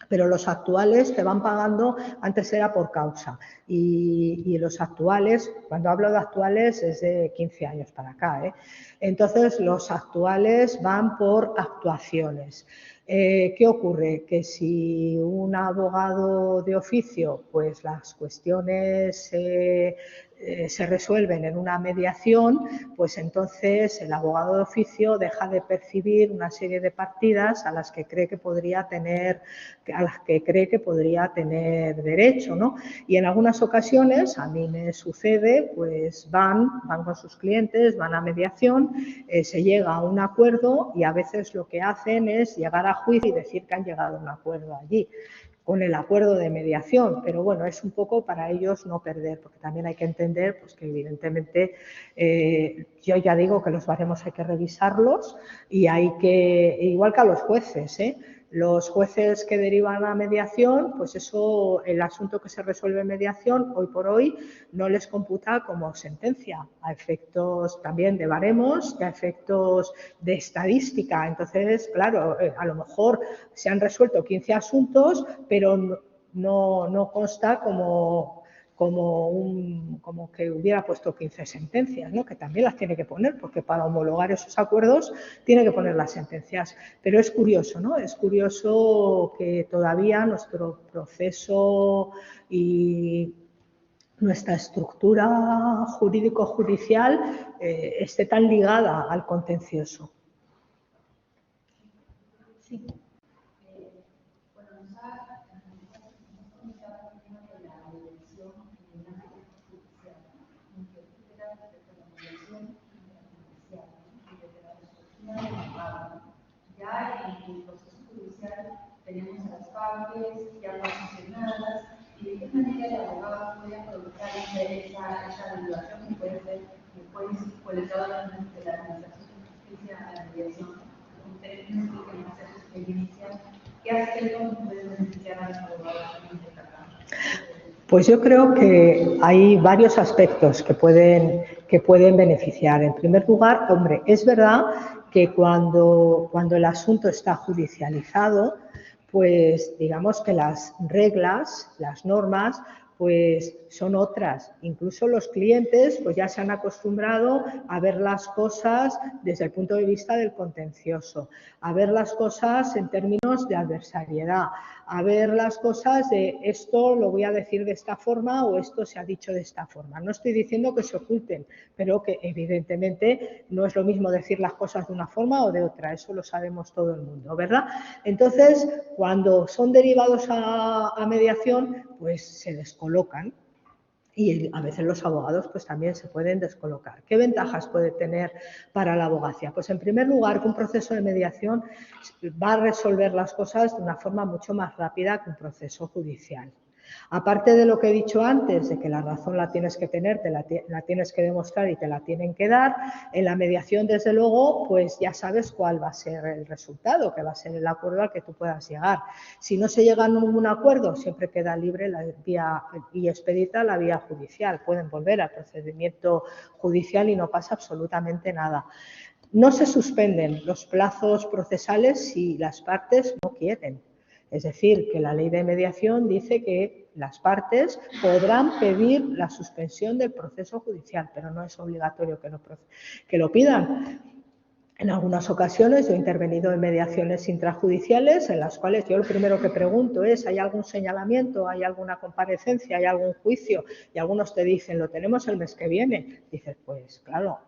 Pero los actuales te van pagando, antes era por causa, y los actuales, cuando hablo de actuales es de 15 años para acá, ¿eh? Entonces los actuales van por actuaciones. ¿Qué ocurre? Que si un abogado de oficio, pues las cuestiones se resuelven en una mediación, pues entonces el abogado de oficio deja de percibir una serie de partidas a las que cree que podría tener derecho, ¿no? Y en algunas ocasiones, a mí me sucede, pues van con sus clientes, van a mediación, se llega a un acuerdo y a veces lo que hacen es llegar a juicio y decir que han llegado a un acuerdo allí, con el acuerdo de mediación, pero bueno, es un poco para ellos no perder, porque también hay que entender pues, que evidentemente yo ya digo que los baremos hay que revisarlos y hay que, igual que a los jueces, los jueces que derivan a mediación, pues eso, el asunto que se resuelve en mediación, hoy por hoy, no les computa como sentencia, a efectos también de baremos y a efectos de estadística. Entonces, claro, a lo mejor se han resuelto 15 asuntos, pero no consta como que hubiera puesto 15 sentencias, ¿no? Que también las tiene que poner, porque para homologar esos acuerdos tiene que poner las sentencias. Pero es curioso, ¿no? Es curioso que todavía nuestro proceso y nuestra estructura jurídico-judicial esté tan ligada al contencioso. Sí. Ya en el proceso judicial tenemos a las partes ya posicionadas y de qué manera el abogado puede aprovechar esa regulación que puede ser colectada de la Administración de Justicia a la mediación. Ustedes tienen que conocer su experiencia. ¿Qué aspectos pueden beneficiar a los abogados en esta Cámara? Pues yo creo que hay varios aspectos que pueden beneficiar. En primer lugar, hombre, es verdad que cuando el asunto está judicializado, pues digamos que las reglas, las normas, pues son otras. Incluso los clientes pues ya se han acostumbrado a ver las cosas desde el punto de vista del contencioso, a ver las cosas en términos de adversariedad, a ver las cosas de esto lo voy a decir de esta forma o esto se ha dicho de esta forma. No estoy diciendo que se oculten, pero que evidentemente no es lo mismo decir las cosas de una forma o de otra, eso lo sabemos todo el mundo, ¿verdad? Entonces, cuando son derivados a mediación, pues se descolocan. Y a veces los abogados pues también se pueden descolocar. ¿Qué ventajas puede tener para la abogacía? Pues en primer lugar que un proceso de mediación va a resolver las cosas de una forma mucho más rápida que un proceso judicial. Aparte de lo que he dicho antes, de que la razón la tienes que tener, la tienes que demostrar y te la tienen que dar, en la mediación, desde luego, pues ya sabes cuál va a ser el resultado, que va a ser el acuerdo al que tú puedas llegar. Si no se llega a ningún acuerdo, siempre queda libre la vía y expedita la vía judicial. Pueden volver al procedimiento judicial y no pasa absolutamente nada. No se suspenden los plazos procesales si las partes no quieren. Es decir, que la ley de mediación dice que las partes podrán pedir la suspensión del proceso judicial, pero no es obligatorio que lo pidan. En algunas ocasiones yo he intervenido en mediaciones intrajudiciales en las cuales yo lo primero que pregunto es ¿hay algún señalamiento, hay alguna comparecencia, hay algún juicio? Y algunos te dicen, lo tenemos el mes que viene. Dices, pues claro.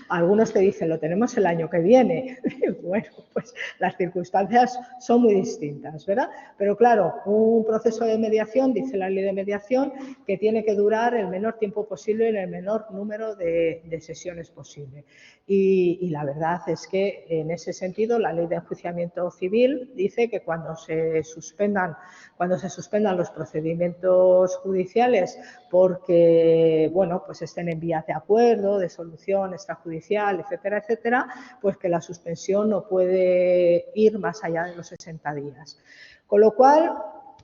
Algunos te dicen, lo tenemos el año que viene. Bueno, pues las circunstancias son muy distintas, ¿verdad? Pero claro, un proceso de mediación, dice la ley de mediación, que tiene que durar el menor tiempo posible en el menor número de sesiones posible. Y la verdad es que en ese sentido la ley de enjuiciamiento civil dice que cuando se suspendan los procedimientos judiciales porque, bueno, pues estén en vías de acuerdo, de solución extrajudicial, etcétera, etcétera, pues que la suspensión no puede ir más allá de los 60 días. Con lo cual,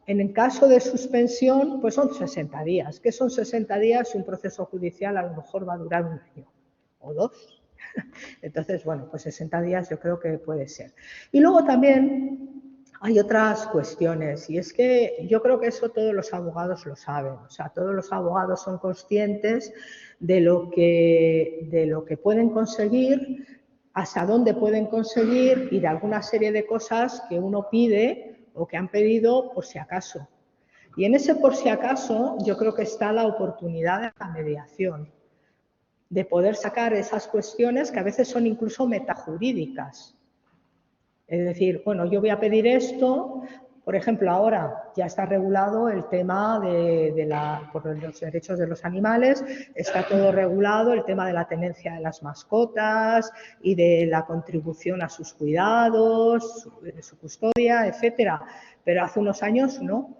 en el caso de suspensión, pues son 60 días. ¿Qué son 60 días si un proceso judicial a lo mejor va a durar un año o 2? Entonces, bueno, pues 60 días yo creo que puede ser. Y luego también hay otras cuestiones y es que yo creo que eso todos los abogados lo saben. O sea, todos los abogados son conscientes de lo que pueden conseguir, hasta dónde pueden conseguir y de alguna serie de cosas que uno pide o que han pedido por si acaso. Y en ese por si acaso yo creo que está la oportunidad de la mediación, de poder sacar esas cuestiones que a veces son incluso metajurídicas. Es decir, bueno, yo voy a pedir esto, por ejemplo, ahora ya está regulado el tema por los derechos de los animales, está todo regulado el tema de la tenencia de las mascotas y de la contribución a sus cuidados, su custodia, etcétera. Pero hace unos años no,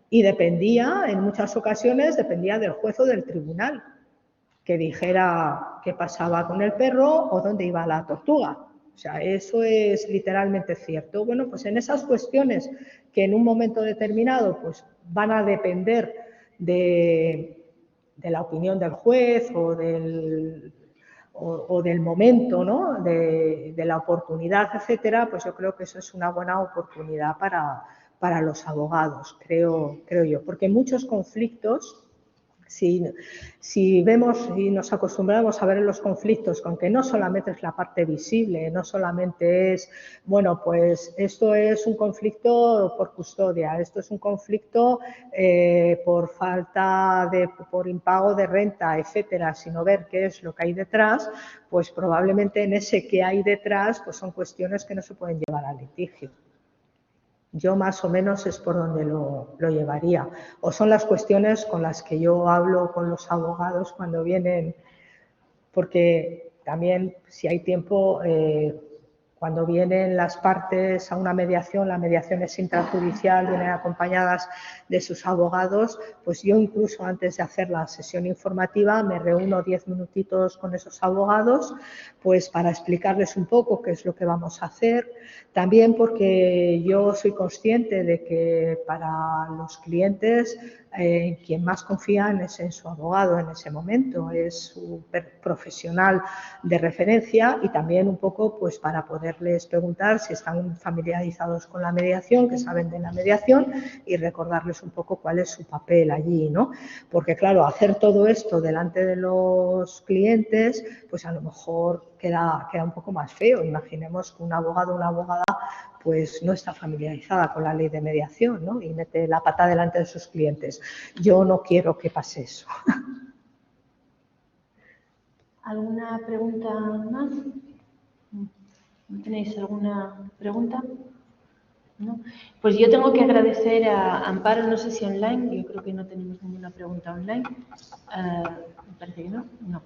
Y dependía, en muchas ocasiones, dependía del juez o del tribunal que dijera qué pasaba con el perro o dónde iba la tortuga. O sea, eso es literalmente cierto. Bueno, pues en esas cuestiones que en un momento determinado pues van a depender de la opinión del juez o del momento, ¿no? de la oportunidad, etcétera, pues yo creo que eso es una buena oportunidad para los abogados, creo yo. Porque muchos conflictos, si vemos y nos acostumbramos a ver los conflictos con que no solamente es la parte visible, no solamente es, bueno, pues esto es un conflicto por custodia, esto es un conflicto por impago de renta, etcétera, sino ver qué es lo que hay detrás, pues probablemente en ese que hay detrás pues son cuestiones que no se pueden llevar al litigio. Yo más o menos es por donde lo llevaría. O son las cuestiones con las que yo hablo con los abogados cuando vienen, porque también si hay tiempo, cuando vienen las partes a una mediación, la mediación es intrajudicial, vienen acompañadas de sus abogados, pues yo incluso antes de hacer la sesión informativa me reúno 10 minutitos con esos abogados pues para explicarles un poco qué es lo que vamos a hacer. También porque yo soy consciente de que para los clientes quien más confían es en su abogado en ese momento, es su profesional de referencia y también un poco pues para poderles preguntar si están familiarizados con la mediación, que saben de la mediación y recordarles un poco cuál es su papel allí, ¿no? Porque claro, hacer todo esto delante de los clientes, pues a lo mejor queda un poco más feo. Imaginemos que un abogado o una abogada pues no está familiarizada con la ley de mediación, ¿no? Y mete la pata delante de sus clientes. Yo no quiero que pase eso. ¿Alguna pregunta más? ¿No tenéis alguna pregunta? ¿No? Pues yo tengo que agradecer a Amparo, no sé si online, yo creo que no tenemos ninguna pregunta online. Me parece que no. No.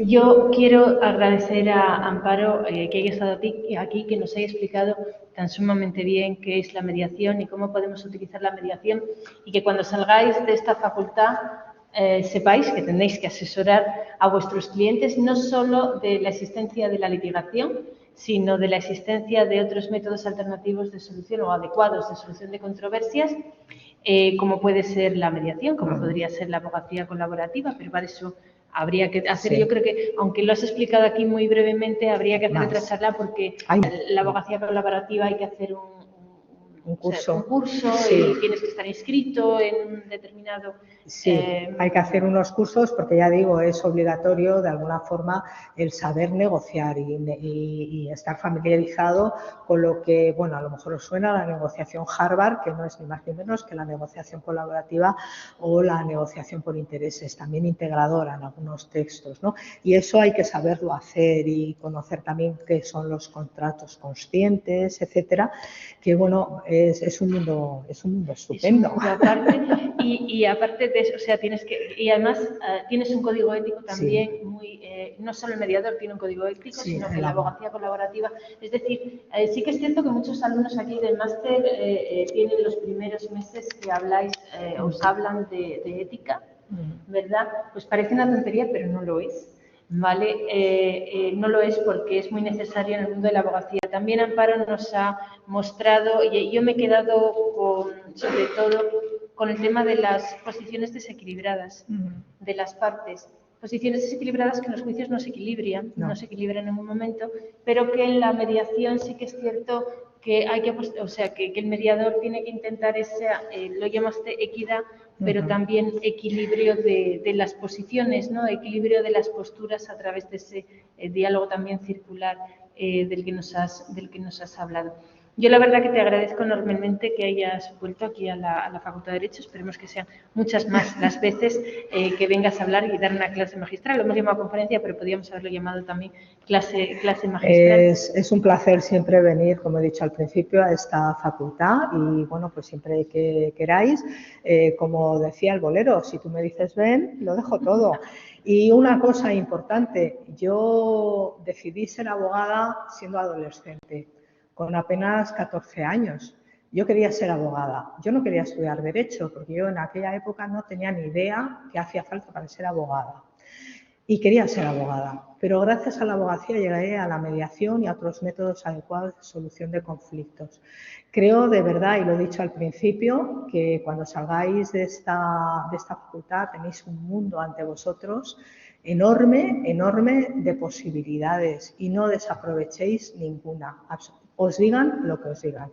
Yo quiero agradecer a Amparo que haya estado aquí, que nos haya explicado tan sumamente bien qué es la mediación y cómo podemos utilizar la mediación y que cuando salgáis de esta facultad sepáis que tenéis que asesorar a vuestros clientes no solo de la existencia de la litigación, sino de la existencia de otros métodos alternativos de solución o adecuados de solución de controversias, como puede ser la mediación, como podría ser la abogacía colaborativa, pero para eso habría que hacer, sí. Yo creo que, aunque lo has explicado aquí muy brevemente, habría que hacer otra charla porque la abogacía colaborativa hay que hacer un curso. O sea, un curso Sí. y tienes que estar inscrito en un determinado... Sí, hay que hacer unos cursos porque ya digo, es obligatorio de alguna forma el saber negociar y estar familiarizado con lo que, bueno, a lo mejor os suena la negociación Harvard, que no es ni más ni menos que la negociación colaborativa o la negociación por intereses, también integradora en algunos textos, ¿no? Y eso hay que saberlo hacer y conocer también qué son los contratos conscientes, etcétera, que bueno, es un mundo estupendo. Es un mundo aparte y aparte de eso, o sea, y además tienes un código ético también Sí. muy, no solo el mediador tiene un código ético, Sí, sino que la abogacía colaborativa, es decir, sí que es cierto que muchos alumnos aquí del máster tienen los primeros meses que os hablan de ética, ¿verdad? Pues parece una tontería, pero no lo es. ¿Vale? No lo es porque es muy necesario en el mundo de la abogacía. También Amparo nos ha mostrado, y yo me he quedado sobre todo con el tema de las posiciones desequilibradas de las partes. Posiciones desequilibradas que en los juicios no se equilibran en un momento, pero que en la mediación sí que es cierto que hay que, o sea, que el mediador tiene que intentar lo llamaste equidad, pero también equilibrio de las posiciones, ¿no? Equilibrio de las posturas a través de ese diálogo también circular del que nos has hablado. Yo la verdad que te agradezco enormemente que hayas vuelto aquí a la Facultad de Derecho. Esperemos que sean muchas más las veces que vengas a hablar y dar una clase magistral. Lo hemos llamado conferencia, pero podríamos haberlo llamado también clase magistral. Es un placer siempre venir, como he dicho al principio, a esta facultad y bueno, pues siempre que queráis, como decía el bolero, si tú me dices ven, lo dejo todo. Y una cosa importante, yo decidí ser abogada siendo adolescente, con apenas 14 años. Yo quería ser abogada, yo no quería estudiar Derecho, porque yo en aquella época no tenía ni idea qué hacía falta para ser abogada. Y quería ser abogada, pero gracias a la abogacía llegué a la mediación y a otros métodos adecuados de solución de conflictos. Creo de verdad, y lo he dicho al principio, que cuando salgáis de esta facultad tenéis un mundo ante vosotros enorme, enorme de posibilidades y no desaprovechéis ninguna. Os digan lo que os digan.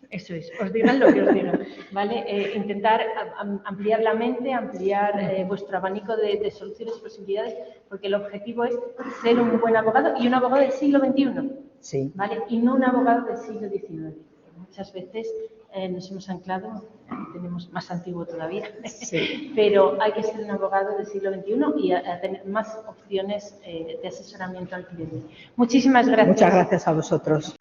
Eso es, os digan lo que os digan, ¿vale? Intentar ampliar la mente, ampliar vuestro abanico de soluciones y posibilidades, porque el objetivo es ser un buen abogado y un abogado del siglo XXI, sí. ¿vale? Y no un abogado del siglo XIX. Muchas veces nos hemos anclado, tenemos más antiguo todavía, Sí. pero hay que ser un abogado del siglo XXI y a tener más opciones de asesoramiento al cliente. Muchísimas gracias. Muchas gracias a vosotros.